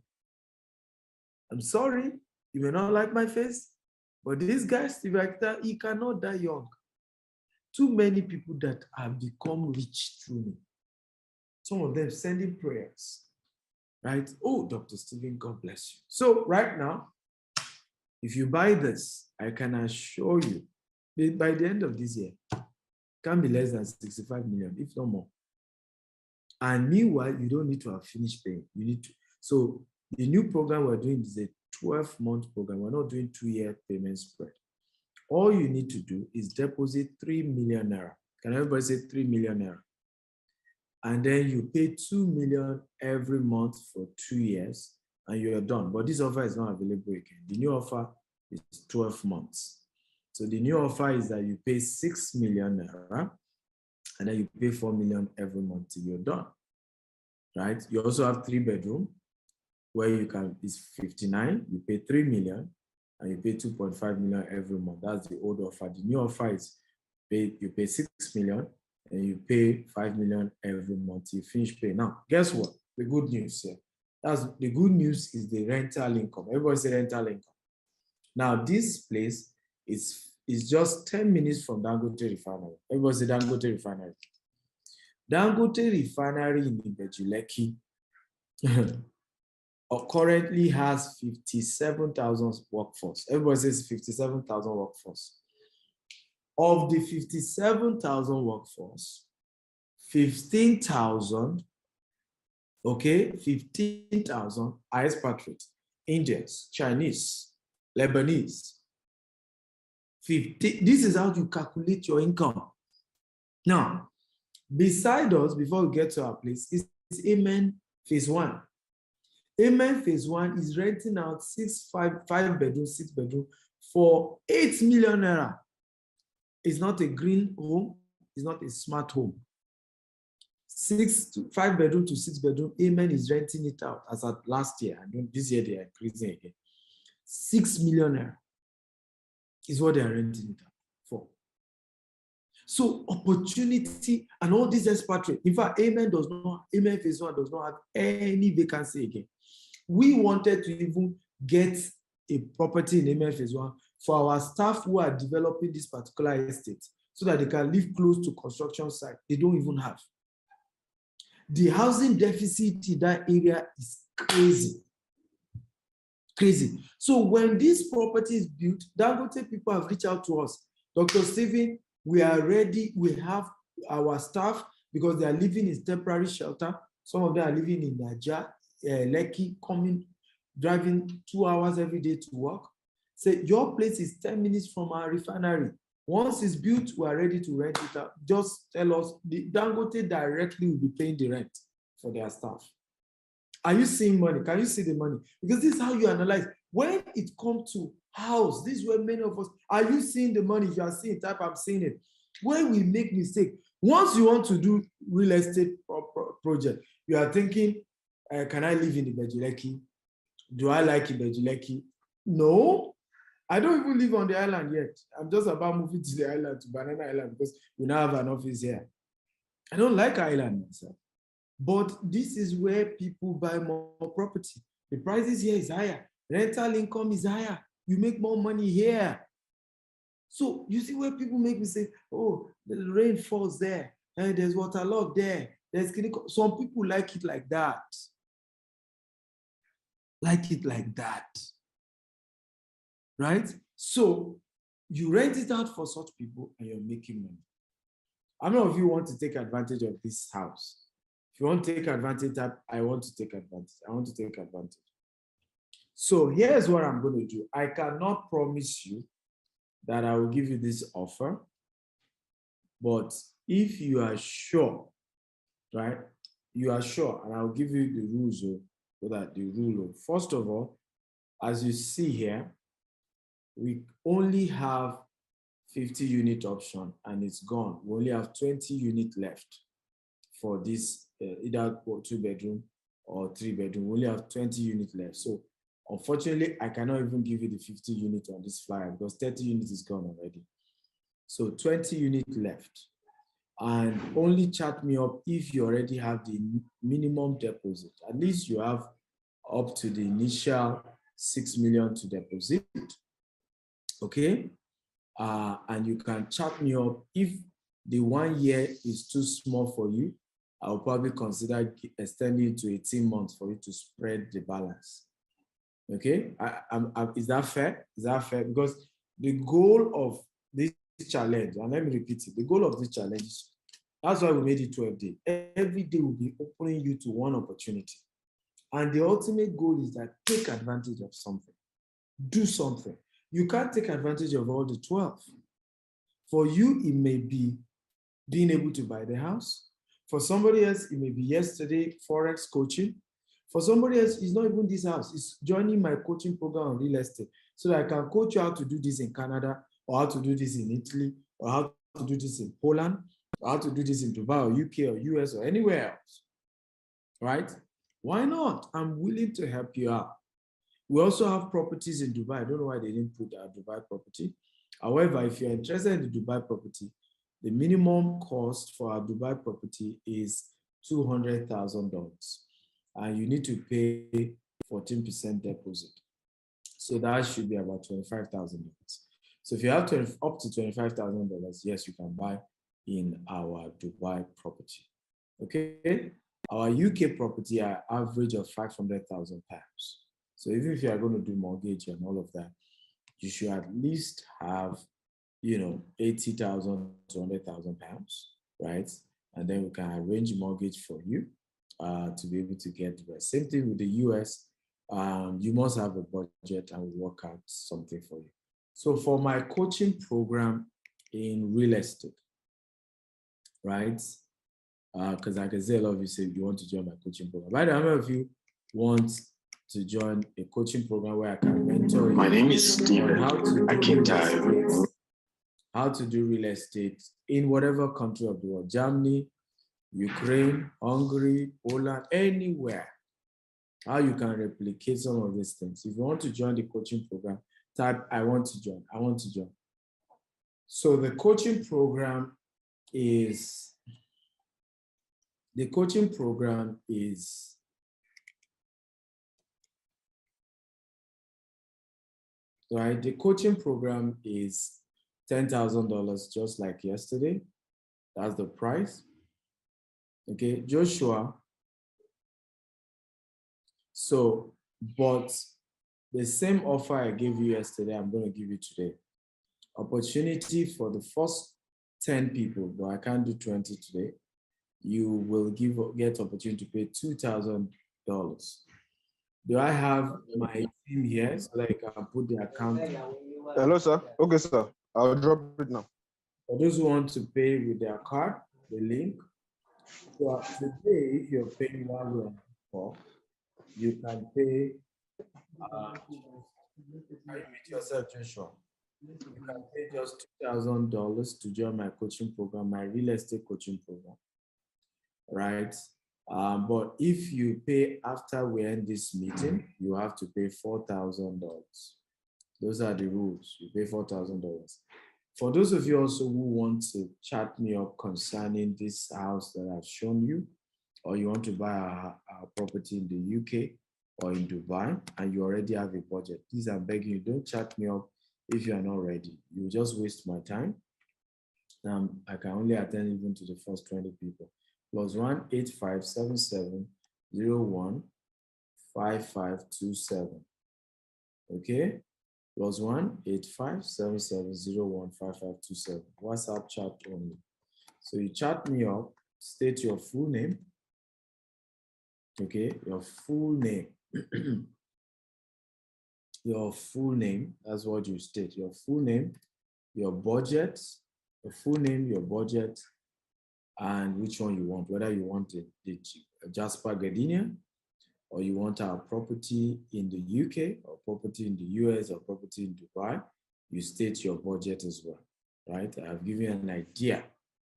I'm sorry, you may not like my face, but this guy, Steve Actor, he cannot die young. Too many people that have become rich through me. Some of them sending prayers, right? Oh, Dr. Stephen, God bless you. So right now, if you buy this, I can assure you, by the end of this year, it can be less than 65 million, if not more. And meanwhile, you don't need to have finished paying. You need to. So the new program we're doing is a 12-month program. We're not doing 2-year payment spread. All you need to do is deposit 3 million naira. Can everybody say 3 million naira? And then you pay 2 million every month for 2 years, and you're done. But this offer is not available again. The new offer is 12 months. So the new offer is that you pay 6 million naira, and then you pay 4 million every month till you're done, right? You also have 3-bedroom where you can, it's 59, you pay 3 million, and you pay 2.5 million every month. That's the old offer. The new offer is you pay 6 million, and you pay 5 million every month till you finish paying. Now, guess what? The good news here. That's the good news is the rental income. Everybody say rental income. Now, this place is just 10 minutes from Dangote Refinery. Everybody say Dangote Refinery. Dangote Refinery in Ibeju Lekki currently has 57,000 workforce. Everybody says 57,000 workforce. Of the 57,000 workforce, 15,000, okay, 15,000 are expatriates, Indians, Chinese, Lebanese. 50, this is how you calculate your income. Now, beside us, before we get to our place, is Amen Phase 1. Amen Phase 1 is renting out 5-bedroom, 6-bedroom for 8 million naira. It's not a green home, it's not a smart home. 5-bedroom to 6-bedroom, Amen is renting it out as at last year. And this year they are increasing again. 6 million naira is what they are renting it out for. So opportunity and all these expatriates. In fact, Amen Phase 1 does not have any vacancy again. We wanted to even get a property in Amen Phase 1 for our staff who are developing this particular estate so that they can live close to construction site. They don't even have. The housing deficit in that area is crazy. Crazy. So when this property is built, Dangote people have reached out to us. Dr. Stephen, we are ready. We have our staff because they are living in temporary shelter. Some of them are living in Naija, Lekki, driving 2 hours every day to work. Say, your place is 10 minutes from our refinery. Once it's built, we are ready to rent it out. Just tell us, the Dangote directly will be paying the rent for their staff. Are you seeing money? Can you see the money? Because this is how you analyze. When it comes to house, this is where many of us, are you seeing the money? You are seeing it, type, I'm seeing it. When we make mistake, once you want to do real estate project, you are thinking, can I live in Ibeju Lekki? Do I like Ibeju Lekki? No, I don't even live on the island yet. I'm just about moving to the island, to Banana Island, because we now have an office here. I don't like island myself. But this is where people buy more property. The prices here is higher. Rental income is higher. You make more money here. So you see where people make me say, oh, the rain falls there, and there's waterlogged there. There's some people like it like that. Like it like that. Right? So you rent it out for such people and you're making money. How many of you want to take advantage of this house? If you want to take advantage, I want to take advantage. I want to take advantage. So here's what I'm going to do. I cannot promise you that I will give you this offer, but if you are sure, right? You are sure, and I'll give you the rules so that the rule. First of all, as you see here, we only have 50 unit option and it's gone. We only have 20 units left for this either 2-bedroom or 3-bedroom. We only have 20 units left. So Unfortunately, I cannot even give you the 50 units on this flyer because 30 units is gone already. So 20 units left. And only chat me up if you already have the minimum deposit. At least you have up to the initial 6 million to deposit. Okay? And you can chat me up. If the 1 year is too small for you, I'll probably consider extending it to 18 months for you to spread the balance. Okay? Is that fair? Is that fair? Because the goal of this challenge, and let me repeat it, the goal of this challenge, that's why we made it 12 days. Every day will be opening you to one opportunity. And the ultimate goal is that take advantage of something. Do something. You can't take advantage of all the 12. For you, it may be being able to buy the house. For somebody else, it may be yesterday, Forex coaching. For somebody else, it's not even this house. It's joining my coaching program on real estate so that I can coach you how to do this in Canada, or how to do this in Italy, or how to do this in Poland, or how to do this in Dubai, or UK, or US, or anywhere else. Right? Why not? I'm willing to help you out. We also have properties in Dubai. I don't know why they didn't put our Dubai property. However, if you're interested in the Dubai property, the minimum cost for our Dubai property is $200,000. And you need to pay 14% deposit. So that should be about $25,000. So if you have up to $25,000, yes, you can buy in our Dubai property. Okay? Our UK property are average of £500,000. So even if you are going to do mortgage and all of that, you should at least have, 80,000 to 100,000 pounds, right? And then we can arrange mortgage for you to be able to get the rest. Same thing with the US. You must have a budget and we'll work out something for you. So for my coaching program in real estate, right? Because I can say a lot of you say you want to join my coaching program. By the way, how many of you want to join a coaching program where I can mentor you? My name is Stephen Akintayo. How to do real estate in whatever country of the world, Germany, Ukraine, Hungary, Poland, anywhere. How you can replicate some of these things. If you want to join the coaching program, type, I want to join, I want to join. So the coaching program is, right? The coaching program is $10,000, just like yesterday. That's the price. Okay, Joshua. So, but the same offer I gave you yesterday, I'm going to give you today. Opportunity for the first 10 people, but I can't do 20 today. You will get opportunity to pay $2,000. Do I have my team here so that I can put the account? Hello, sir. Okay, sir. I'll drop it now. For those who want to pay with their card, the link. So today, if you're paying 1,400, you can pay. Meet yourself, Joshua. You can pay just $2,000 to join my coaching program, my real estate coaching program, right? But if you pay after we end this meeting, you have to pay $4,000. Those are the rules. You pay $4,000. For those of you also who want to chat me up concerning this house that I've shown you, or you want to buy our property in the UK or in Dubai, and you already have a budget, please, I'm begging you, don't chat me up if you are not ready. You just waste my time. I can only attend even to the first 20 people. +1 8577 01 5527. Okay? +1 8577 01 5527. WhatsApp chat only. So you chat me up, state your full name. Okay, your full name. Your full name, that's what you state. Your full name, your budget, your full name, your budget, and which one you want, whether you want the Jasper Gardenia, or you want our property in the UK, or property in the US, or property in Dubai. You state your budget as well, right? I've given you an idea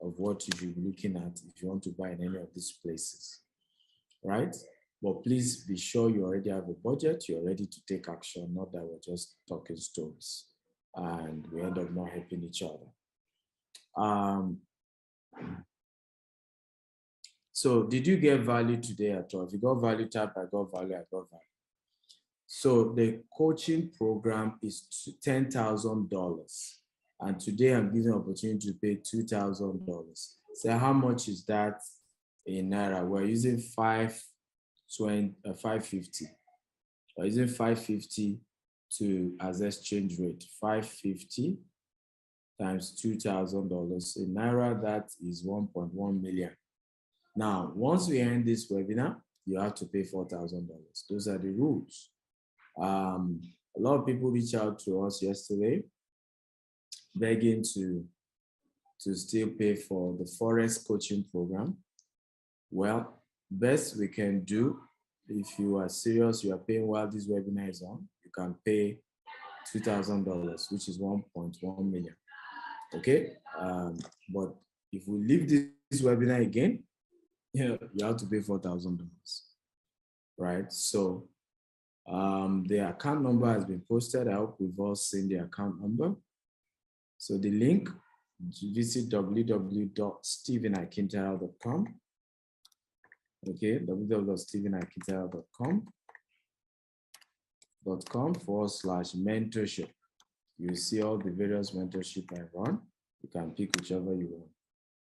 of what you should be looking at if you want to buy in any of these places, right? But please be sure you already have a budget, you're ready to take action, not that we're just talking stories and we end up not helping each other. So did you get value today at all? If you got value, type I got value, I got value. So the coaching program is $10,000. And today I'm giving an opportunity to pay $2,000. So how much is that in Naira? We're using 550. We're using 550 as exchange rate. 550 times $2,000. In Naira, that is 1.1 million. Now, once we end this webinar, you have to pay $4,000. Those are the rules. A lot of people reached out to us yesterday begging to still pay for the Forex coaching program. Well, best we can do, if you are serious, you are paying while this webinar is on, you can pay $2,000, which is 1.1 million. Okay, but if we leave this webinar again, you have to pay $4,000, right? So the account number has been posted. I hope we've all seen the account number. So the link, visit www.stephenakintayao.com. Okay, www.stephenakintayao.com/mentorship. You see all the various mentorship I run. You can pick whichever you want.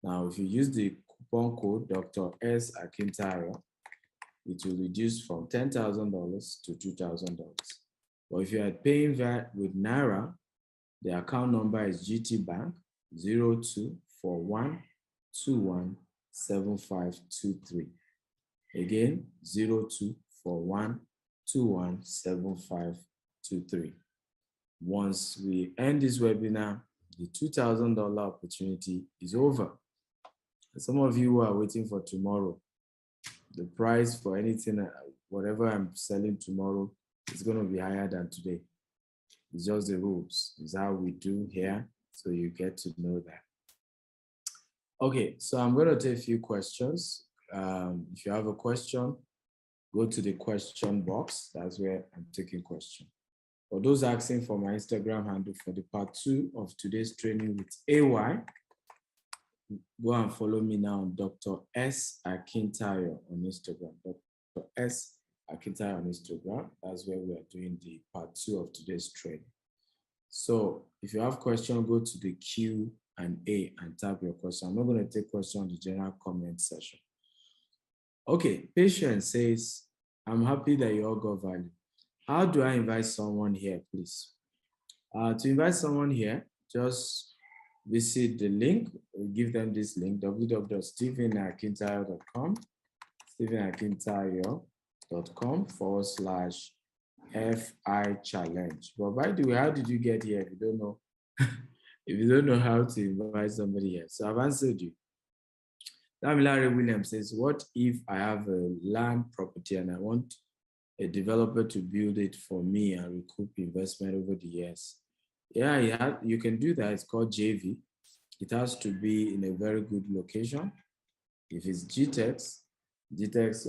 Now, if you use the coupon code Dr. S. Akintayo, it will reduce from $10,000 to $2,000. But if you are paying that with Naira, the account number is GT Bank 0241217523. Again, 0241217523. Once we end this webinar, the $2,000 opportunity is over. Some of you are waiting for tomorrow. The price for anything, whatever I'm selling tomorrow, is going to be higher than today. It's just the rules. It's how we do here, so you get to know that. Okay, so I'm going to take a few questions. If you have a question, go to the question box. That's where I'm taking questions. For those asking for my Instagram handle for the part 2 of today's training with AY, go and follow me now on Dr. S. Akintayo on Instagram. Dr. S. Akintayo on Instagram. That's where we are doing the part 2 of today's training. So if you have questions, go to the Q&A and type your question. I'm not going to take questions on the general comment session. Okay, Patience says, I'm happy that you all got value. How do I invite someone here, please? To invite someone here, just visit the link, give them this link, www.stephenakintayao.com, stephenakintayao.com/FI challenge. But by the way, how did you get here if you don't know? If you don't know how to invite somebody here? So I've answered you. Larry Williams says, what if I have a land property and I want a developer to build it for me and recoup investment over the years? Yeah, you can do that. It's called JV. It has to be in a very good location. If it's GTEx, GTEx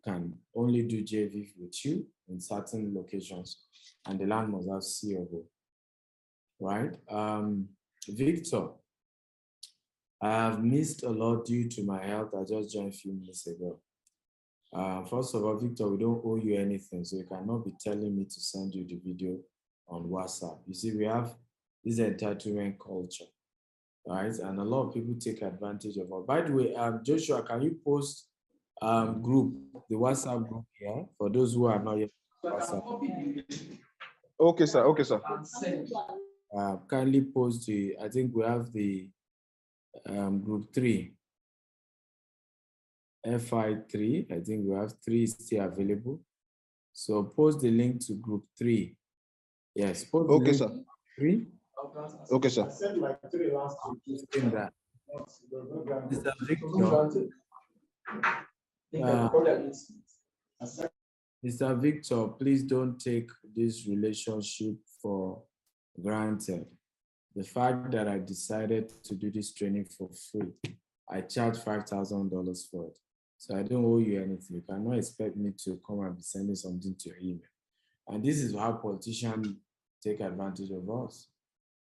can only do JV with you in certain locations, and the land must have COO, right? Victor, I have missed a lot due to my health. I just joined a few minutes ago. First of all, Victor, we don't owe you anything, so you cannot be telling me to send you the video on WhatsApp. You see, we have this entitlement culture, right? And a lot of people take advantage of it. By the way, Joshua, can you post the WhatsApp group here for those who are not yet WhatsApp? Okay, sir. Okay, sir. Kindly post I think we have the group 3. FI3, I think we have 3 still available. So post the link to group 3. Yes, post okay, the link sir. to 3. Okay, sir. I said like 3 last week. That. Mr. Victor, Mr. Victor, please don't take this relationship for granted. The fact that I decided to do this training for free, I charge $5,000 for it. So I don't owe you anything. You cannot expect me to come and be sending something to your email. And this is how politicians take advantage of us.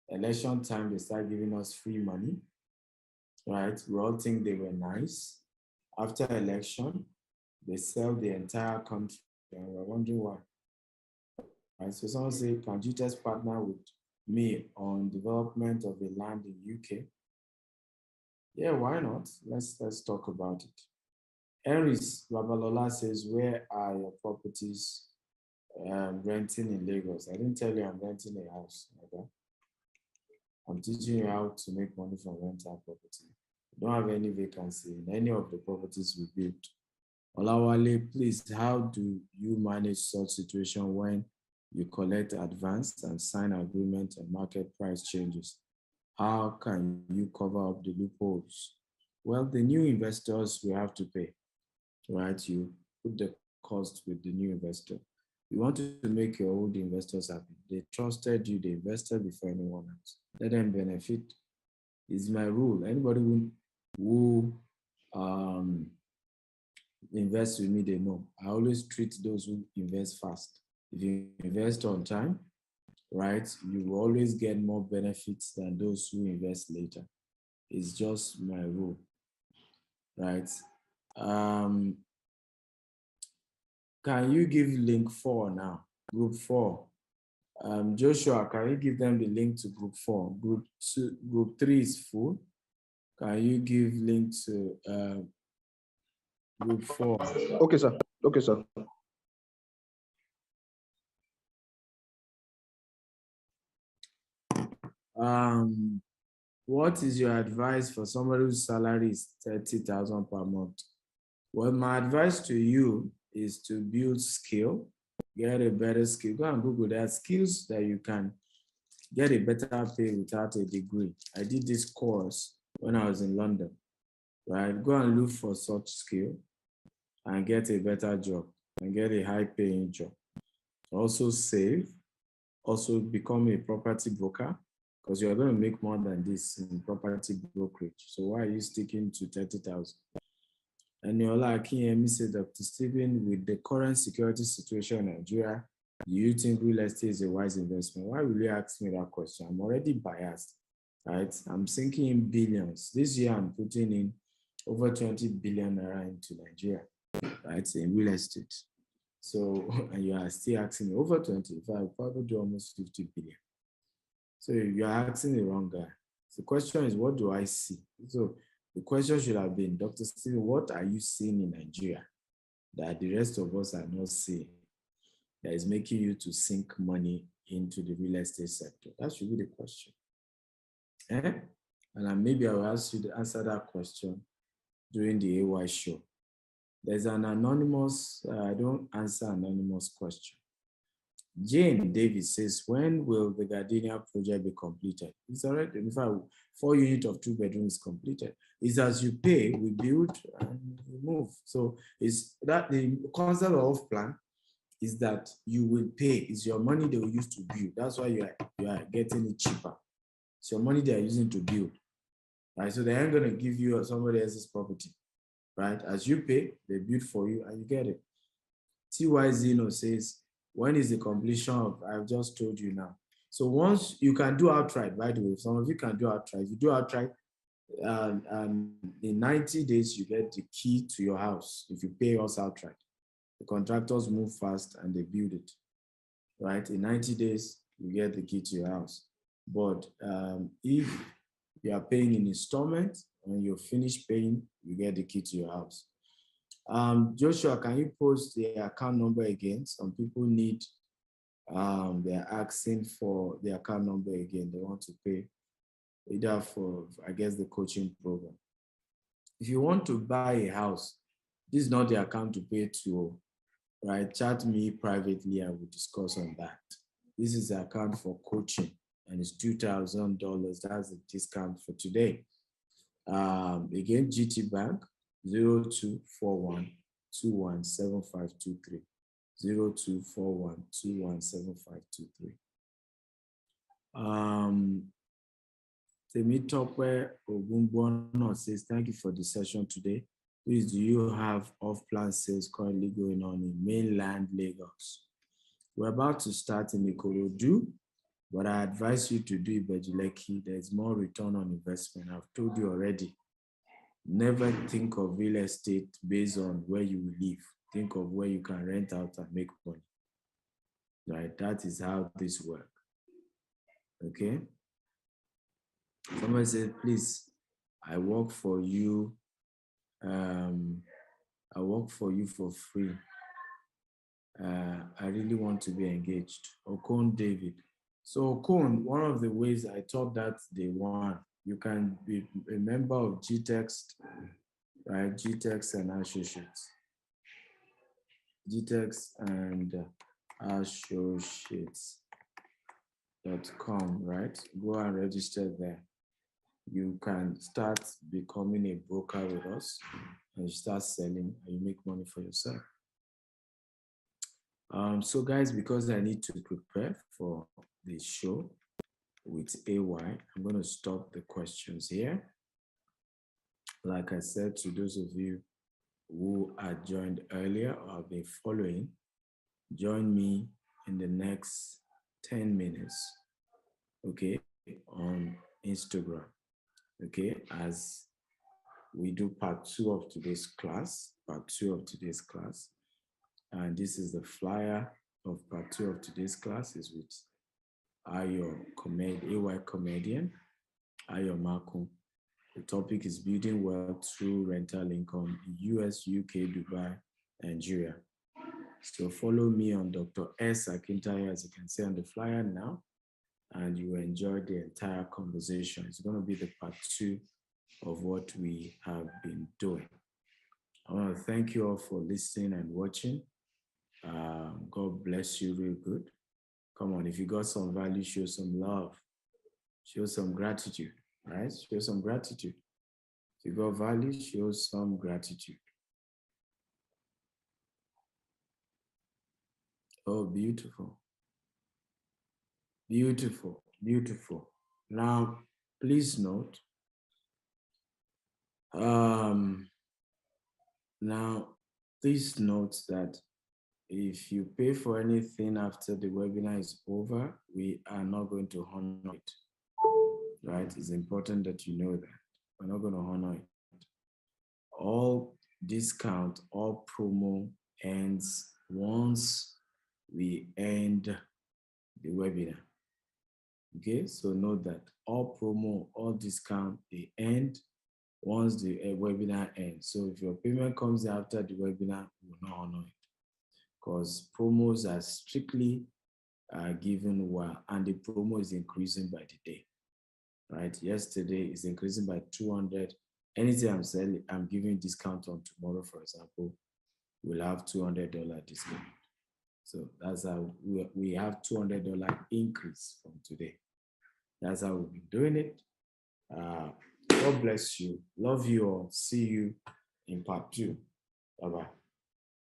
Election time, they start giving us free money, right? We all think they were nice. After election, they sell the entire country, and we're wondering why. Right? So someone say, can you just partner with me on development of a land in UK? Yeah, why not? Let's talk about it. Henry's Babalola says, where are your properties renting in Lagos? I didn't tell you I'm renting a house. Okay? I'm teaching you how to make money from rental property. We don't have any vacancy in any of the properties we built. Olawale, please, how do you manage such situation when you collect advance and sign agreement and market price changes? How can you cover up the loopholes? Well, the new investors will have to pay, right? You put the cost with the new investor. You want to make your old investors happy. They trusted you, they invested before anyone else. Let them benefit. It's my rule. Anybody who invest with me, they know. I always treat those who invest fast. If you invest on time, right, you will always get more benefits than those who invest later. It's just my rule, right? Can you give link 4 now? Group 4. Joshua, can you give them the link to group 4? Group 3 is full. Can you give link to group 4? Okay, sir. Okay, sir. What is your advice for somebody whose salary is 30,000 per month? Well, my advice to you is to build skill, get a better skill. Go and Google. There are skills that you can get a better pay without a degree. I did this course when I was in London, right? Go and look for such skill and get a better job and get a high paying job. Also save, also become a property broker, because you're going to make more than this in property brokerage. So why are you sticking to 30,000? And Neola Akinyemi said, Dr. Stephen, with the current security situation in Nigeria, do you think real estate is a wise investment? Why will you ask me that question? I'm already biased, right? I'm sinking in billions. This year, I'm putting in over 20 billion naira into Nigeria, right, in real estate. So, and you are still asking me over 25, probably do almost 50 billion. So you are asking the wrong guy. The question is, what do I see? So the question should have been, Dr. Stephen, what are you seeing in Nigeria that the rest of us are not seeing that is making you to sink money into the real estate sector? That should be the question. And maybe I will ask you to answer that question during the AY show. There's an anonymous, I don't answer anonymous question. Jane Davis says, when will the Gardenia project be completed? It's already, in fact, 4 units of 2 bedrooms completed. It's as you pay, we build and we move. So it's that the concept of plan is that you will pay. It's your money they will use to build. That's why you are getting it cheaper. It's your money they are using to build. Right? So they aren't going to give you somebody else's property. Right? As you pay, they build for you and you get it. TY Zeno says, when is the completion of, I've just told you now. So once you can do outright, by the way, some of you can do outright. You do outright, and in 90 days, you get the key to your house if you pay us outright. The contractors move fast and they build it, right? In 90 days, you get the key to your house. But if you are paying in installments, when you're finished paying, you get the key to your house. Joshua, can you post the account number again? Some people need, they're asking for the account number again. They want to pay either for, I guess, the coaching program. If you want to buy a house, this is not the account to pay to, right? Chat me privately and we'll discuss on that. This is the account for coaching and it's $2,000. That's the discount for today. Again, GT Bank, 0241 217523. 0241 217523. Temitope Ogunbono says, thank you for the session today. Please, do you have off-plan sales currently going on in mainland Lagos? We're about to start in Ikorodu, but I advise you to do Ibejuleki. There's more return on investment. I've told you already. Never think of real estate based on where you live. Think of where you can rent out and make money. Right? That is how this works. Okay? Someone said, please, I work for you. I work for you for free. I really want to be engaged. Okon David. So Okon, one of the ways I taught that day one, you can be a member of GTEX, right? GTEX and Associates. GTEX and Associates.com, right? Go and register there. You can start becoming a broker with us and you start selling and you make money for yourself. So guys, because I need to prepare for the show with AY, I'm going to stop the questions here. Like I said, to those of you who are joined earlier or have been following, join me in the next 10 minutes, okay, on Instagram, okay, as we do part 2 of today's class, And this is the flyer of part 2 of today's class is with AY Comedian, Ayo Marco. The topic is building wealth through rental income in US, UK, Dubai, Nigeria. So follow me on Dr. S. Akintayo, as you can see on the flyer now, and you will enjoy the entire conversation. It's going to be the part 2 of what we have been doing. I want to thank you all for listening and watching. God bless you real good. Come on, if you got some value, show some love. Show some gratitude, right? Show some gratitude. If you got value, show some gratitude. Oh, beautiful. Beautiful, beautiful. Now, please note, that if you pay for anything after the webinar is over, we are not going to honor it, right? It's important that you know that. We're not going to honor it. All discount, all promo ends once we end the webinar. Okay, so note that all promo, all discount, they end once the webinar ends. So if your payment comes after the webinar, we will not honor it, because promos are strictly given while, and the promo is increasing by the day, right? Yesterday is increasing by 200. Anything I'm selling, I'm giving discount on tomorrow, for example, we'll have $200 discount. So that's how we have $200 increase from today. That's how we've been doing it. God bless you. Love you all. See you in part 2. Bye-bye.